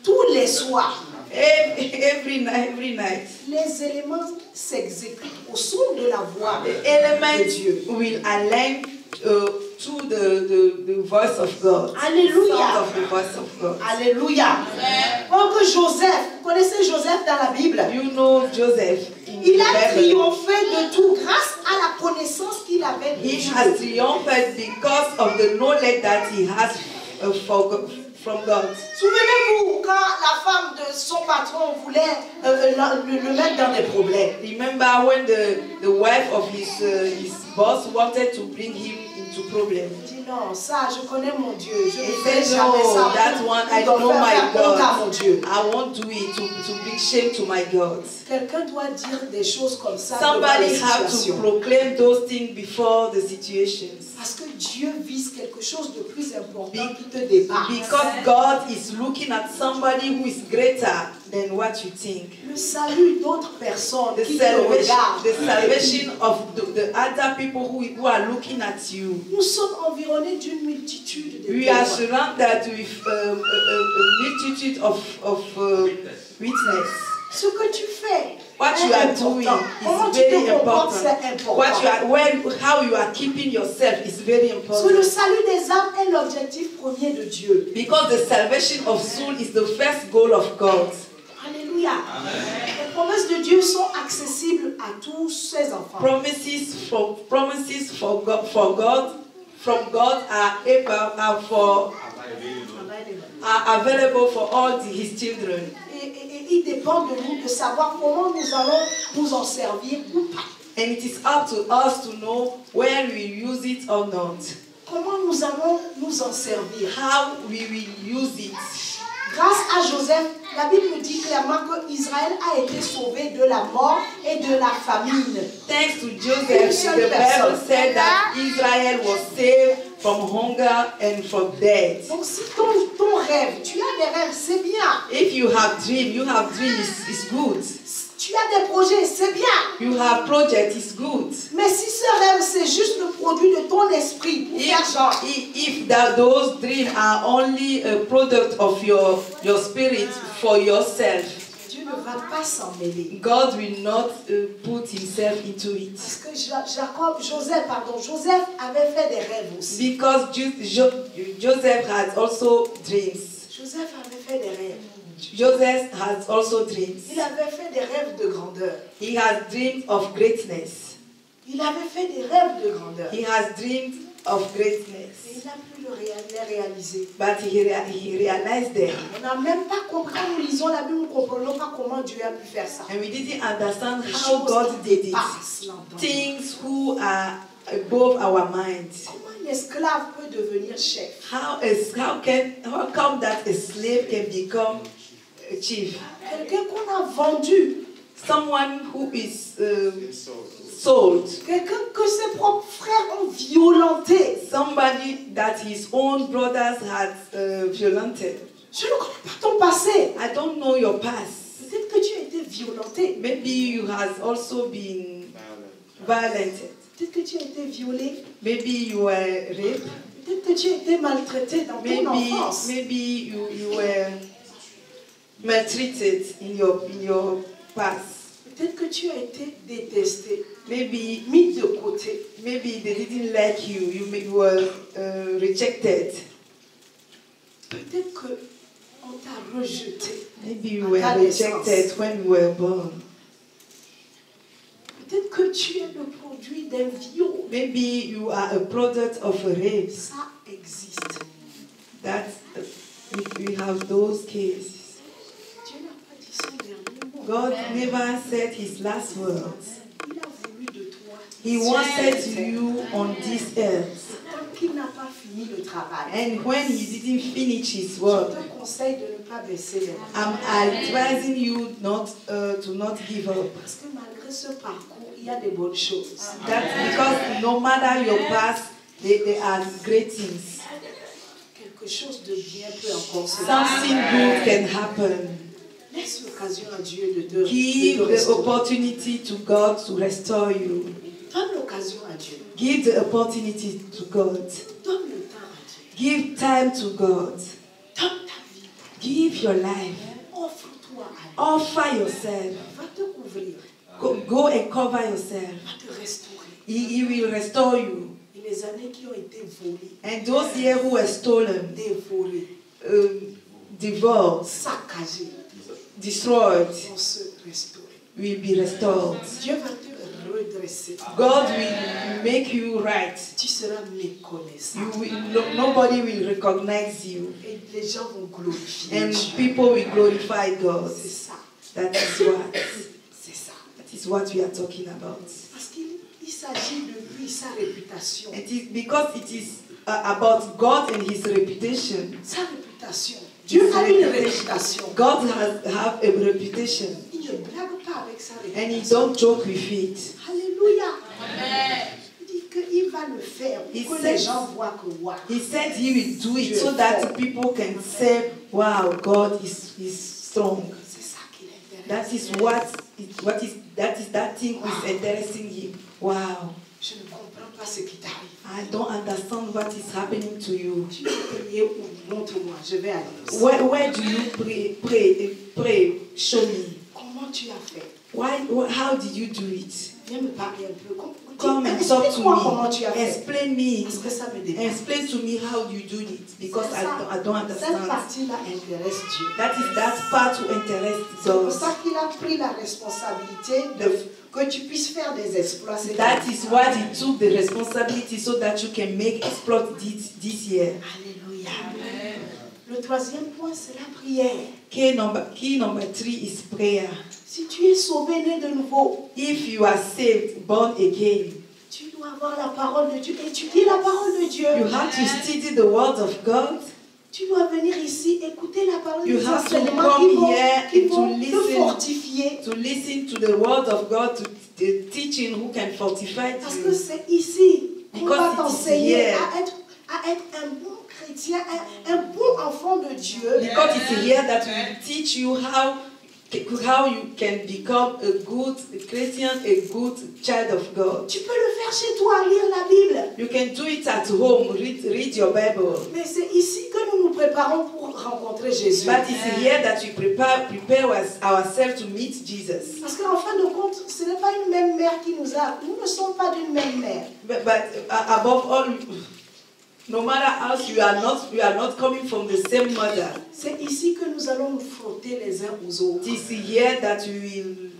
Speaker 1: tous les soirs.
Speaker 3: every night.
Speaker 1: Les éléments s'exécutent au son de la voix
Speaker 3: The
Speaker 1: de
Speaker 3: element
Speaker 1: Dieu.
Speaker 3: will align to the voice of God.
Speaker 1: Alléluia.
Speaker 3: Sound of the voice of God.
Speaker 1: Alléluia. Comme que Joseph, vous connaissez Joseph dans la Bible?
Speaker 3: You know Joseph in
Speaker 1: Il
Speaker 3: the
Speaker 1: a
Speaker 3: Bible.
Speaker 1: triomphé de tout grâce à la connaissance qu'il avait de
Speaker 3: He
Speaker 1: Dieu.
Speaker 3: has triumphed because of the knowledge that he has from God.
Speaker 1: Souvenez-vous quand la femme de son patron voulait le mettre dans des problèmes.
Speaker 3: Remember when the wife of his boss wanted to bring him into problem.
Speaker 1: Il dit non, ça je connais mon Dieu. Je
Speaker 3: He
Speaker 1: ne ferai
Speaker 3: said,
Speaker 1: jamais
Speaker 3: no,
Speaker 1: ça.
Speaker 3: that one I
Speaker 1: pour
Speaker 3: know my
Speaker 1: faire honte à
Speaker 3: God.
Speaker 1: mon Dieu.
Speaker 3: I won't do it to bring shame to my God.
Speaker 1: Quelqu'un doit dire des choses comme ça devant
Speaker 3: Somebody
Speaker 1: les
Speaker 3: have to
Speaker 1: situations.
Speaker 3: proclaim those things before the situations.
Speaker 1: Parce que Dieu vise quelque chose de plus important qui te dépasse.
Speaker 3: Because God is looking at somebody who is greater than what you think.
Speaker 1: Le salut d'autres personnes
Speaker 3: The
Speaker 1: qui te
Speaker 3: salvation,
Speaker 1: regardent.
Speaker 3: the salvation of the other people who are looking at you.
Speaker 1: Nous sommes environnés d'une multitude de
Speaker 3: We are
Speaker 1: témoins.
Speaker 3: surrounded with a multitude of witness.
Speaker 1: Ce que tu fais
Speaker 3: What
Speaker 1: est
Speaker 3: you are
Speaker 1: important.
Speaker 3: doing
Speaker 1: Comment
Speaker 3: is
Speaker 1: tu te
Speaker 3: very
Speaker 1: comportes,
Speaker 3: important.
Speaker 1: c'est important.
Speaker 3: What you are, how you are keeping yourself is very
Speaker 1: Parce que le
Speaker 3: important.
Speaker 1: salut des âmes est l'objectif premier de Dieu.
Speaker 3: Because the salvation of soul is the first goal of God.
Speaker 1: Alléluia. Les promesses de Dieu sont accessibles à tous ses enfants.
Speaker 3: Promises from God are available for all his children.
Speaker 1: Et il dépend de nous de savoir comment nous allons nous en servir ou pas.
Speaker 3: And it is up to us to know where we use it or not.
Speaker 1: Comment nous allons nous en servir.
Speaker 3: How we will use it.
Speaker 1: Grâce à Joseph, la Bible nous dit clairement que Israël a été sauvé de la mort et de la famine.
Speaker 3: Thanks to Joseph, the Bible said that Israel was saved from hunger and from death.
Speaker 1: Donc si ton rêve, tu as des rêves, c'est bien.
Speaker 3: If you have dreams, it's good.
Speaker 1: Tu as des projets, c'est bien.
Speaker 3: You have project, it's good.
Speaker 1: Mais si ce rêve, c'est juste le produit de ton esprit pour faire genre,
Speaker 3: If those dreams are only a product of your spirit for yourself,
Speaker 1: Dieu ne va pas s'en mêler.
Speaker 3: God will not put himself into it.
Speaker 1: Parce que Joseph avait fait des rêves aussi.
Speaker 3: Because Joseph has also dreams.
Speaker 1: Joseph avait fait des rêves.
Speaker 3: Joseph has also dreams.
Speaker 1: Il avait fait des rêves de grandeur.
Speaker 3: He has dreams of greatness.
Speaker 1: Il avait fait des rêves de grandeur.
Speaker 3: He has dreamed of
Speaker 1: Et
Speaker 3: greatness.
Speaker 1: il n'a pu les réaliser.
Speaker 3: But he realized them.
Speaker 1: On n'a même pas compris. Quand nous lisons la Bible, nous ne comprenons pas comment Dieu a pu faire ça.
Speaker 3: And we didn't understand
Speaker 1: Des
Speaker 3: how
Speaker 1: choses
Speaker 3: God
Speaker 1: qui
Speaker 3: did it.
Speaker 1: dépassent l'entendement.
Speaker 3: Things who are above our minds.
Speaker 1: Comment un esclave peut devenir chef?
Speaker 3: How come that a slave can become a chief?
Speaker 1: Quelqu'un qu'on a vendu.
Speaker 3: Someone who is sold.
Speaker 1: Quelqu'un que ses propres frères ont violenté.
Speaker 3: Somebody that his own brothers had violented.
Speaker 1: Je ne connais pas ton passé.
Speaker 3: I don't know your past.
Speaker 1: Peut-être que tu as été violenté.
Speaker 3: Maybe you has also been violated.
Speaker 1: Peut-être que tu as été violé.
Speaker 3: Maybe you were raped.
Speaker 1: Peut-être que tu as été maltraité dans ton enfance.
Speaker 3: Maybe you were maltreated in your past.
Speaker 1: Peut-être que tu as été détesté,
Speaker 3: Maybe
Speaker 1: mis de côté.
Speaker 3: they didn't like you. You were rejected.
Speaker 1: Peut-être qu'on t'a rejeté.
Speaker 3: Maybe you were rejected when you were born.
Speaker 1: Peut-être que tu es le produit d'un viol.
Speaker 3: Maybe you are a product of a rape.
Speaker 1: Ça existe.
Speaker 3: We have those cases.
Speaker 1: Dieu n'a pas dit son dernier mot.
Speaker 3: God never said his last words.
Speaker 1: Il a voulu de toi.
Speaker 3: He wanted you on this earth.
Speaker 1: Tant qu'il n'a pas fini le travail.
Speaker 3: And when he didn't finish his
Speaker 1: Je
Speaker 3: work,
Speaker 1: te conseille de ne pas baisser les bras.
Speaker 3: I'm advising you to not give up.
Speaker 1: Parce que malgré ce parcours, il y a des bonnes choses.
Speaker 3: That's because no matter your past, there are great things.
Speaker 1: Quelque chose de bien peut encore se
Speaker 3: Something good can happen.
Speaker 1: Laisse l'occasion à Dieu de te
Speaker 3: Give the
Speaker 1: restaurer.
Speaker 3: opportunity to God to restore you.
Speaker 1: Donne l'occasion à Dieu.
Speaker 3: Give the opportunity to God.
Speaker 1: Donne le temps à Dieu.
Speaker 3: Give time to God.
Speaker 1: Donne ta vie.
Speaker 3: Give your life.
Speaker 1: Offre-toi à lui.
Speaker 3: Offer yourself.
Speaker 1: Va te couvrir.
Speaker 3: Go and cover yourself.
Speaker 1: Va te restaurer.
Speaker 3: He will restore you.
Speaker 1: Et les années qui ont été volées,
Speaker 3: And those years who were stolen,
Speaker 1: dévorées,
Speaker 3: devoured,
Speaker 1: saccagées,
Speaker 3: destroyed,
Speaker 1: vont se restaurer.
Speaker 3: will be restored.
Speaker 1: Dieu va te redresser.
Speaker 3: God will make you right.
Speaker 1: Tu seras méconnaissable.
Speaker 3: Nobody will recognize you.
Speaker 1: Et les gens vont glorifier
Speaker 3: And
Speaker 1: Dieu.
Speaker 3: people will glorify God.
Speaker 1: C'est ça.
Speaker 3: That is what.
Speaker 1: C'est ça.
Speaker 3: That is what we are talking about.
Speaker 1: Parce qu'il s'agit de lui, sa réputation.
Speaker 3: It is because it is about God and His reputation.
Speaker 1: Sa réputation. Dieu a une réputation.
Speaker 3: God have a reputation,
Speaker 1: Il ne blague pas avec sa
Speaker 3: and He
Speaker 1: réputation.
Speaker 3: don't joke with it.
Speaker 1: Alléluia. Il dit qu'il va le faire
Speaker 3: He
Speaker 1: pour que
Speaker 3: said-
Speaker 1: les gens voient que wow.
Speaker 3: He said He will do it so that people can say, "Wow, God is strong."
Speaker 1: C'est ça qui l'intéresse.
Speaker 3: That is that thing is interesting Him. Wow.
Speaker 1: Je ne comprends pas ce qui t'arrive.
Speaker 3: I don't understand what is happening to you.
Speaker 1: Tu veux prier ou montre-moi, je vais aller aussi.
Speaker 3: Where do you pray? Show me.
Speaker 1: Comment tu as fait?
Speaker 3: How did you do it?
Speaker 1: Viens me parler un peu.
Speaker 3: Come and talk to
Speaker 1: Explique-moi comment tu as
Speaker 3: me.
Speaker 1: fait.
Speaker 3: Explain me.
Speaker 1: Parce que ça me dépasse.
Speaker 3: Explain to me how you do it, because
Speaker 1: C'est ça.
Speaker 3: I don't
Speaker 1: Cette
Speaker 3: understand.
Speaker 1: partie-là intéresse Dieu.
Speaker 3: That part to interest
Speaker 1: C'est pour
Speaker 3: God.
Speaker 1: ça qu'il a pris la responsabilité que tu puisses faire des exploits. cette
Speaker 3: That
Speaker 1: année.
Speaker 3: is what He took the responsibility so that you can make exploit this year.
Speaker 1: Alléluia. Le troisième point, c'est la prière.
Speaker 3: Key number 3 is prayer.
Speaker 1: Si tu es sauvé, né de nouveau,
Speaker 3: If you are saved, born again,
Speaker 1: tu dois avoir la parole de Dieu, étudier la parole de Dieu.
Speaker 3: you have to study the word of God.
Speaker 1: Tu dois venir ici, écouter la parole de
Speaker 3: You
Speaker 1: Dieu.
Speaker 3: have to
Speaker 1: Enseignements
Speaker 3: come here
Speaker 1: qui
Speaker 3: and to
Speaker 1: vont te
Speaker 3: listen.
Speaker 1: fortifier.
Speaker 3: To listen to the word of God, to the teaching who can fortify
Speaker 1: Parce que
Speaker 3: you.
Speaker 1: c'est ici qu'on
Speaker 3: Because
Speaker 1: va
Speaker 3: it is
Speaker 1: t'enseigner
Speaker 3: here.
Speaker 1: à être un bon chrétien, un bon enfant de Dieu.
Speaker 3: Because it's here that will teach you how how you can become a good Christian, a good child of God.
Speaker 1: Tu peux le faire chez toi, lire la Bible.
Speaker 3: You can do it at home, read your Bible.
Speaker 1: Mais c'est ici que nous nous préparons pour rencontrer Jésus.
Speaker 3: But it's here that we prepare ourselves to meet Jesus.
Speaker 1: Parce qu'en fin de compte, ce n'est pas une même mère qui nous a. Nous ne sommes pas d'une même mère.
Speaker 3: But above all, no matter how you are not coming from the same mother.
Speaker 1: C'est ici que nous allons nous frotter les uns aux autres.
Speaker 3: It's here that we will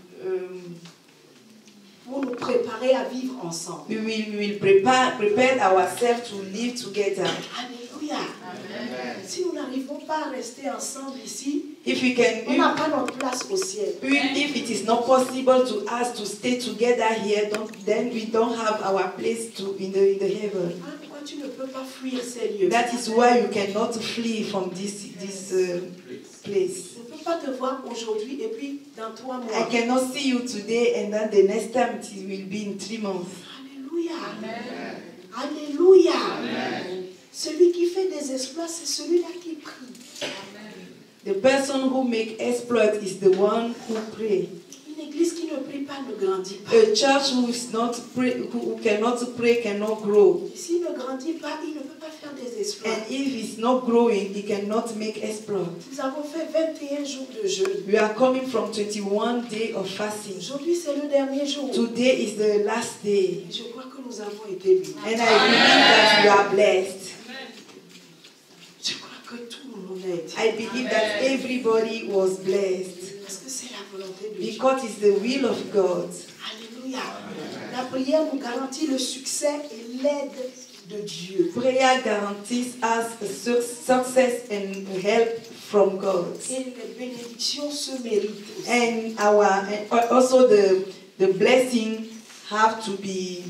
Speaker 1: pour nous préparer à vivre ensemble.
Speaker 3: we will prepare ourselves to live together.
Speaker 1: Alléluia. Amen. Si nous n'arrivons pas à rester ensemble ici,
Speaker 3: If we can,
Speaker 1: on n'a pas notre place au ciel.
Speaker 3: if it is not possible to us to stay together here, then we don't have our place in the heaven.
Speaker 1: Pourquoi tu ne peux pas fuir ces lieux?
Speaker 3: That is why you cannot flee from this place.
Speaker 1: Je ne peux pas te voir aujourd'hui et puis dans 3 mois.
Speaker 3: I cannot see you today and then the next time it will be in 3 months.
Speaker 1: Alléluia. Amen. Alléluia. Amen. Celui qui fait des exploits, c'est celui-là qui prie.
Speaker 3: Amen. The person who make exploit is the one who pray.
Speaker 1: Une église qui ne prie pas ne grandit pas.
Speaker 3: A church who cannot pray cannot grow.
Speaker 1: S'il ne grandit pas, il ne peut pas faire des exploits.
Speaker 3: And if it's not growing, he cannot make exploit.
Speaker 1: Nous avons fait 21 jours de jeûne.
Speaker 3: We are coming from 21 days of fasting.
Speaker 1: Aujourd'hui, c'est le dernier jour.
Speaker 3: Today is the last day.
Speaker 1: Je crois que nous avons été bénis.
Speaker 3: And I believe that you are blessed.
Speaker 1: Je crois que tout le monde a été.
Speaker 3: I believe that everybody was blessed.
Speaker 1: Parce que c'est la volonté de Dieu.
Speaker 3: Because it's the will of God.
Speaker 1: Alléluia. La prière nous garantit le succès et l'aide de Dieu.
Speaker 3: Prayer guarantees us success and help from God.
Speaker 1: Et les bénédictions se méritent aussi.
Speaker 3: And also the blessing have to be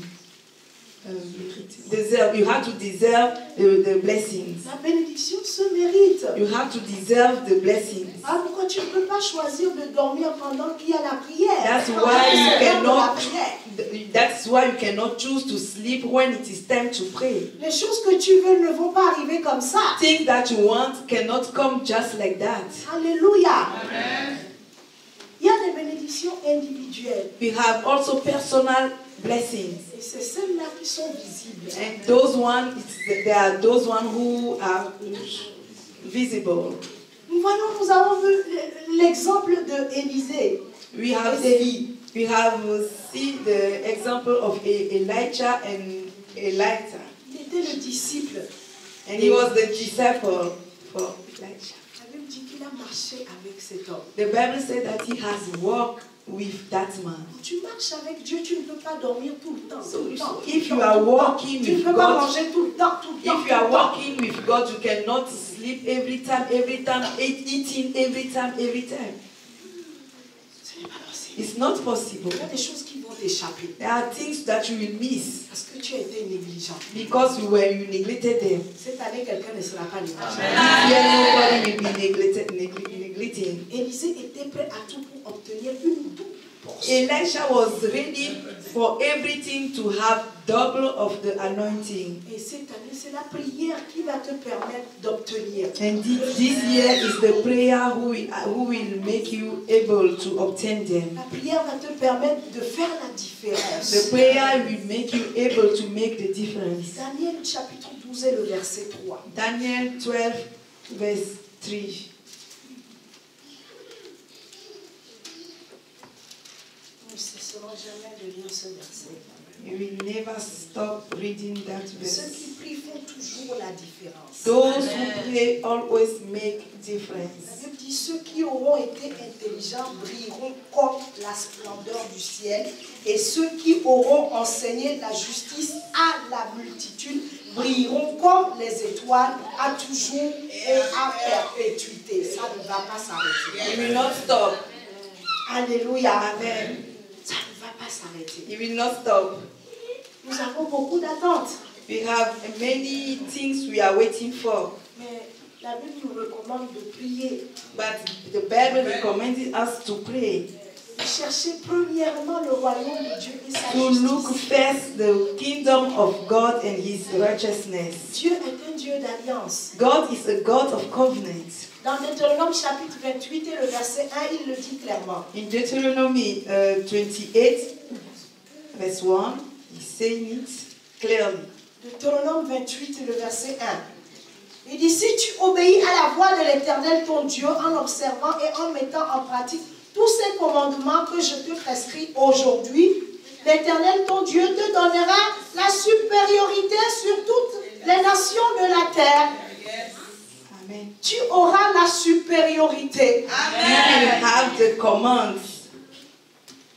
Speaker 3: deserve. You have to deserve the blessings.
Speaker 1: La bénédiction se mérite.
Speaker 3: You have to deserve the blessings.
Speaker 1: Ah, pourquoi tu ne peux pas choisir de dormir pendant qu'il y a la prière?
Speaker 3: That's why you cannot choose to sleep when it is time to pray.
Speaker 1: Les choses que tu veux ne vont pas arriver comme ça.
Speaker 3: Things that you want cannot come just like that.
Speaker 1: Alléluia. Amen. Il y a des bénédictions individuelles.
Speaker 3: We have also personal blessings.
Speaker 1: Et c'est celles-là qui sont visibles.
Speaker 3: And there are those who are visible.
Speaker 1: Nous avons vu l'exemple de Élisée.
Speaker 3: We have seen the example of Elijah and Elisha.
Speaker 1: Il était le disciple.
Speaker 3: And he was the disciple for Elijah.
Speaker 1: La Bible dit qu'il a marché avec cet homme.
Speaker 3: The Bible said that he has walked with that man.
Speaker 1: Tu marches avec Dieu, tu ne peux pas dormir tout le temps.
Speaker 3: So if you are walking
Speaker 1: tu ne
Speaker 3: with
Speaker 1: peux pas
Speaker 3: God,
Speaker 1: manger tout le temps,
Speaker 3: if you are walking with God, you cannot sleep every time, eating every time.
Speaker 1: Ce n'est pas possible.
Speaker 3: It's not possible.
Speaker 1: Il y a des choses qui vont t'échapper.
Speaker 3: There are things that you will miss
Speaker 1: Parce que tu as été négligent.
Speaker 3: because you neglected them.
Speaker 1: Cette année, quelqu'un ne sera pas négligent.
Speaker 3: Here nobody will be neglecting.
Speaker 1: Élisée était prêt à tout pour obtenir une double portion.
Speaker 3: Elisha was ready for everything to have double of the anointing.
Speaker 1: Et cette année, c'est la prière qui va te permettre d'obtenir.
Speaker 3: And this year is the prayer who will make you able to obtain them.
Speaker 1: La prière va te permettre de faire la différence.
Speaker 3: The prayer will make you able to make the difference.
Speaker 1: Daniel chapitre 12 et le verset 3.
Speaker 3: Daniel 12 verse 3.
Speaker 1: Nous ne cesserons jamais de lire ce verset.
Speaker 3: You will never stop reading that
Speaker 1: Ceux
Speaker 3: verse.
Speaker 1: qui prient font toujours la différence.
Speaker 3: Those who pray always make
Speaker 1: La
Speaker 3: difference.
Speaker 1: Bible dit ceux qui auront été intelligents brilleront comme la splendeur du ciel, et ceux qui auront enseigné la justice à la multitude brilleront comme les étoiles à toujours et à perpétuité. Ça ne va pas s'arrêter.
Speaker 3: It will not stop.
Speaker 1: Alléluia.
Speaker 3: Amen.
Speaker 1: Ça ne va pas s'arrêter.
Speaker 3: It will not stop.
Speaker 1: Nous avons beaucoup d'attentes.
Speaker 3: We have many things we are waiting for.
Speaker 1: Mais la Bible nous recommande de prier.
Speaker 3: But the Bible recommended us to pray.
Speaker 1: De chercher premièrement le royaume de Dieu et sa
Speaker 3: To look
Speaker 1: justice.
Speaker 3: first the kingdom of God and His righteousness.
Speaker 1: Dieu est un Dieu d'alliance.
Speaker 3: God is a God of covenant.
Speaker 1: Dans Deutéronome chapitre 28 et le verset 1, il le dit clairement.
Speaker 3: In Deuteronomy 28, verse 1, he's saying it clearly.
Speaker 1: Deutéronome 28 et le verset 1. Il dit, si tu obéis à la voix de l'Éternel ton Dieu en observant et en mettant en pratique tous ces commandements que je te prescris aujourd'hui, l'Éternel ton Dieu te donnera la supériorité sur toutes les nations de la terre.
Speaker 3: Amen.
Speaker 1: Tu auras la supériorité.
Speaker 3: You will have the commands.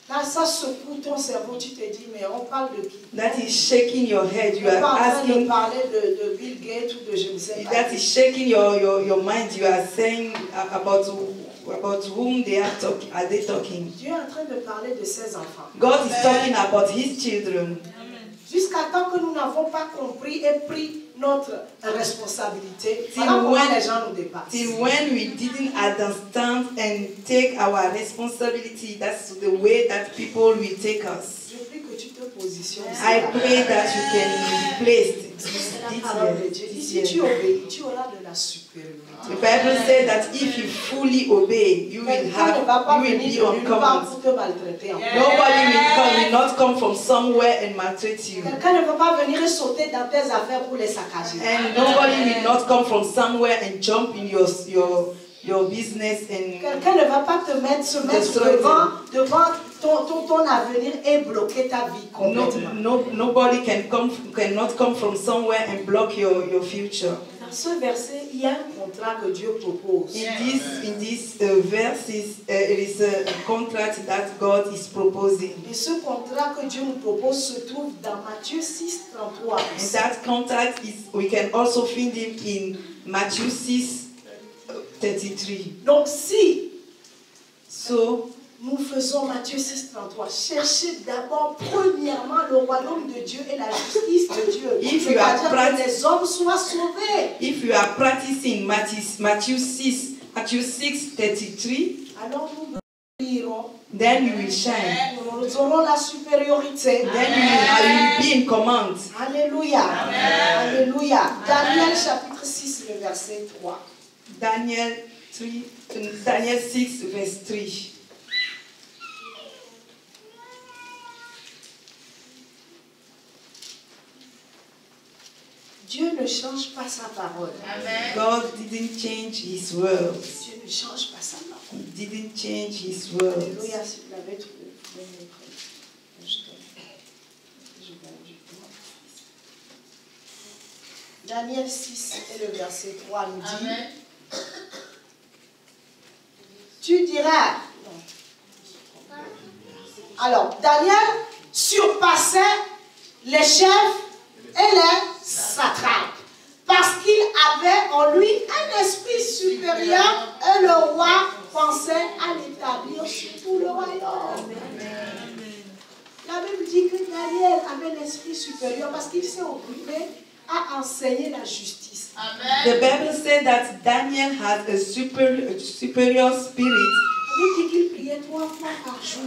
Speaker 1: Là, ça secoue ton cerveau, tu te dis, mais on parle de qui?
Speaker 3: That is shaking your head. You
Speaker 1: On n'est
Speaker 3: are
Speaker 1: pas en train de
Speaker 3: asking.
Speaker 1: parler de Bill Gates ou de je ne sais pas.
Speaker 3: That is shaking your mind. You are saying about whom they are they talking.
Speaker 1: Dieu est en train de parler de ses enfants.
Speaker 3: God is talking about his children.
Speaker 1: Jusqu'à temps que nous n'avons pas compris et pris notre responsabilité,
Speaker 3: Till
Speaker 1: voilà comment
Speaker 3: when-
Speaker 1: les gens nous dépassent.
Speaker 3: Till when we didn't understand and take our responsibility, that's the way that people will take us.
Speaker 1: Je prie que tu te positionnes.
Speaker 3: I pray that you can be placed
Speaker 1: C'est la parole de Dieu.
Speaker 3: this
Speaker 1: Si tu
Speaker 3: year.
Speaker 1: obéis, tu auras de la supériorité.
Speaker 3: The Bible said that if you fully obey, you will
Speaker 1: Quelqu'un ne va pas
Speaker 3: you will
Speaker 1: venir
Speaker 3: be
Speaker 1: de nulle part
Speaker 3: uncommon.
Speaker 1: pour te maltraiter.
Speaker 3: Nobody will not come from somewhere and maltreat you.
Speaker 1: Quelqu'un ne va pas venir et sauter dans tes affaires pour les saccager.
Speaker 3: And nobody will not come from somewhere and jump in your business and
Speaker 1: Quelqu'un ne va pas se mettre devant ton avenir et bloquer ta vie complètement.
Speaker 3: nobody cannot come from somewhere and block your future.
Speaker 1: Dans ce verset, il y a un contrat que Dieu propose.
Speaker 3: In this verses, it is a contract that God is proposing.
Speaker 1: Et ce contrat que Dieu nous propose se trouve dans Matthieu 6, 33.
Speaker 3: And that contract we can also find it in Matthew 6, 33.
Speaker 1: Donc si
Speaker 3: So
Speaker 1: nous faisons Matthieu 6, 33, cherchez d'abord premièrement le royaume de Dieu et la justice de Dieu.
Speaker 3: If you are
Speaker 1: C'est-à-dire que les hommes soient sauvés.
Speaker 3: if you are practicing Matthew 6, 33,
Speaker 1: Alors nous brillerons.
Speaker 3: then you will shine.
Speaker 1: Nous aurons la supériorité.
Speaker 3: Then you will be in command.
Speaker 1: Alléluia. Alléluia. Daniel chapitre 6, le verset 3.
Speaker 3: Daniel 6, verse 3.
Speaker 1: Dieu ne change pas sa parole.
Speaker 3: God didn't change his words.
Speaker 1: Dieu ne change pas sa parole.
Speaker 3: He didn't change his words.
Speaker 1: Alléluia. Si vous l'avez trouvé, vous pouvez me mettre. Je gagne du temps. Daniel 6 et le verset 3 nous dit.
Speaker 2: Amen.
Speaker 1: Tu diras. Non. Alors, Daniel surpassait les chefs et les satrapes parce qu'il avait en lui un esprit supérieur et le roi pensait à l'établir sur tout le royaume. La Bible dit que Daniel avait l'esprit supérieur parce qu'il s'est occupé à enseigner la justice.
Speaker 3: The Bible said that Daniel had a superior spirit.
Speaker 1: La Bible dit qu'il priait 3 fois par jour.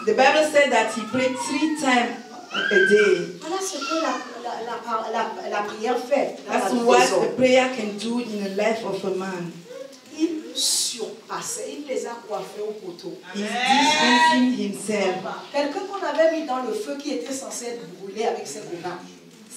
Speaker 3: The Bible said that he prayed 3 times a day.
Speaker 1: Voilà ce que la prière fait. Dans la
Speaker 3: That's
Speaker 1: vie des
Speaker 3: what
Speaker 1: hommes.
Speaker 3: a prayer can do in the life of a man.
Speaker 1: Il surpassait, il les a coiffés au poteau.
Speaker 3: He's distancing himself.
Speaker 1: Quelqu'un qu'on avait mis dans le feu qui était censé être brûlé avec ses copains.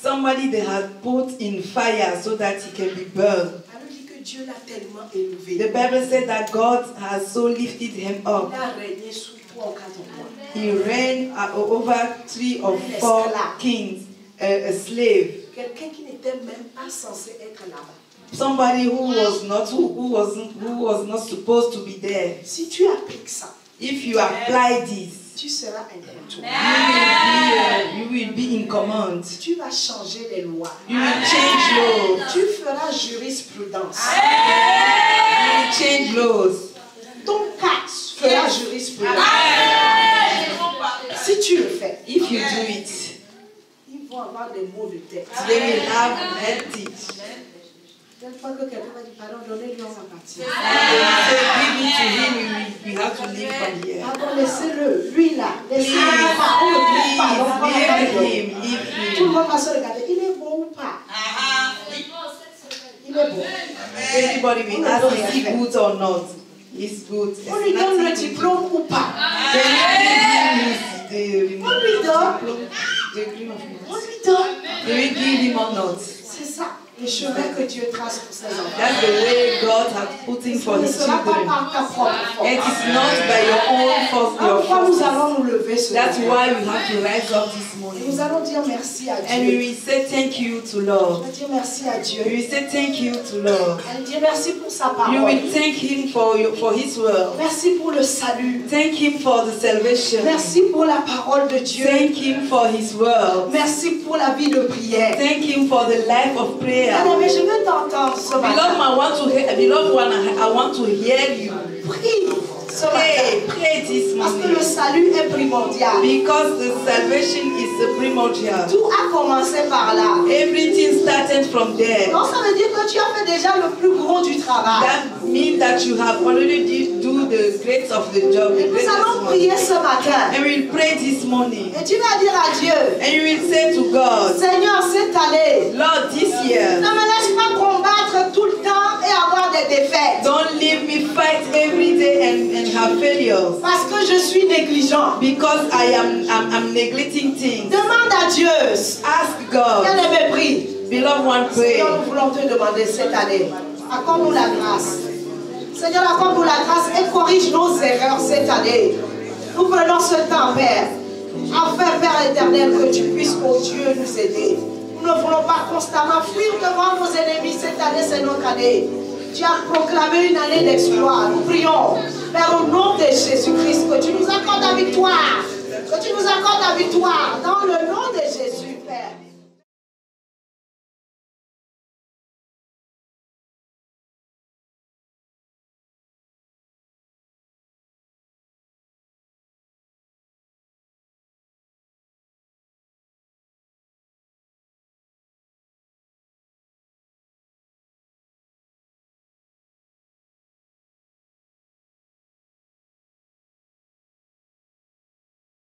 Speaker 3: Somebody they had put in fire so that he can be burned.
Speaker 1: Elle dit que Dieu l'a tellement élevé.
Speaker 3: The Bible said that God has so lifted him up.
Speaker 1: Il a régné sous 3 ou 4 rois.
Speaker 3: He reigned over 3 or 4 kings, a slave.
Speaker 1: Quelqu'un qui n'était même pas censé être là-bas.
Speaker 3: Somebody who was not supposed to be there.
Speaker 1: Si tu appliques ça,
Speaker 3: If you apply this,
Speaker 1: tu seras incontournable.
Speaker 3: you will be in command.
Speaker 1: Tu vas changer les lois.
Speaker 3: You will change laws.
Speaker 1: Tu feras jurisprudence.
Speaker 3: You will change laws.
Speaker 1: Ton cas fera jurisprudence. Si tu le fais,
Speaker 3: If you do it,
Speaker 1: ils vont avoir des maux de tête.
Speaker 3: they will have headaches.
Speaker 1: Chaque fois que quelqu'un va dire pardon, donnez-lui sa partie.
Speaker 3: Give it to him, we have to leave from here.
Speaker 1: Pardon, laissez-le, lui là, laissez-le pas, on le trouve pas, donc on
Speaker 3: Please
Speaker 1: va
Speaker 3: leave
Speaker 1: pas
Speaker 3: him
Speaker 1: le tout le monde va se regarder, il est bon ou pas? Il est bon.
Speaker 3: Everybody will ask, is he good or not? He's good.
Speaker 1: On lui donne le diplôme ou pas?
Speaker 3: On
Speaker 1: On lui donne. On lui donne.
Speaker 3: Do we give him or not?
Speaker 1: C'est ça, le chemin que Dieu trace pour ses enfants.
Speaker 3: That's the way God has put in for
Speaker 1: Ce ne
Speaker 3: his
Speaker 1: sera pas
Speaker 3: children.
Speaker 1: par ta propre
Speaker 3: It
Speaker 1: force.
Speaker 3: is not by your own force, your
Speaker 1: Pourquoi nous
Speaker 3: forces.
Speaker 1: allons nous lever ce
Speaker 3: That's
Speaker 1: matin?
Speaker 3: why we have to rise up this
Speaker 1: Et
Speaker 3: morning.
Speaker 1: nous allons dire merci à
Speaker 3: And we
Speaker 1: Dieu.
Speaker 3: will say thank you to
Speaker 1: On
Speaker 3: Lord.
Speaker 1: va dire merci à Dieu.
Speaker 3: We will say thank you to Lord.
Speaker 1: On va dire merci pour sa
Speaker 3: You
Speaker 1: parole.
Speaker 3: will thank him for his word.
Speaker 1: Merci pour le salut.
Speaker 3: Thank him for the salvation.
Speaker 1: Merci pour la parole de Dieu.
Speaker 3: Thank him for his word.
Speaker 1: Merci pour la vie de prière.
Speaker 3: Thank him for the life of prayer.
Speaker 1: Mais je veux t'entendre ce
Speaker 3: Beloved,
Speaker 1: matin.
Speaker 3: beloved one, I want to hear you.
Speaker 1: Prie ce
Speaker 3: Pray,
Speaker 1: matin.
Speaker 3: pray this
Speaker 1: Parce que le
Speaker 3: morning.
Speaker 1: salut est primordial.
Speaker 3: Because the salvation is primordial.
Speaker 1: Tout a commencé par là.
Speaker 3: Everything started from there.
Speaker 1: Donc ça veut dire que tu as fait déjà le plus gros du travail.
Speaker 3: That means that you have already do the great of the job. The
Speaker 1: Nous
Speaker 3: greatest
Speaker 1: allons
Speaker 3: one.
Speaker 1: prier ce matin.
Speaker 3: And we'll pray this morning.
Speaker 1: Et tu vas dire à Dieu,
Speaker 3: And you will say to God,
Speaker 1: Seigneur, cette année,
Speaker 3: Lord, this year,
Speaker 1: ne me laisse pas combattre tout le temps et avoir des défaites.
Speaker 3: don't leave me fight every day and have failures.
Speaker 1: Parce que je suis négligent.
Speaker 3: Because I'm neglecting things.
Speaker 1: Demande à Dieu.
Speaker 3: Ask God.
Speaker 1: Bien aimé, prie.
Speaker 3: Beloved one, pray.
Speaker 1: Seigneur, nous voulons te demander cette année. Accorde-nous la grâce. Seigneur, accorde-nous la grâce et corrige nos erreurs cette année. Nous prenons ce temps, Père. Enfin, Père éternel, que tu puisses, oh Dieu, nous aider. Nous ne voulons pas constamment fuir devant nos ennemis. Cette année, c'est notre année. Tu as proclamé une année d'exploit. Nous prions, Père, au nom de Jésus-Christ, que tu nous accordes la victoire. Que tu nous accordes la victoire dans le nom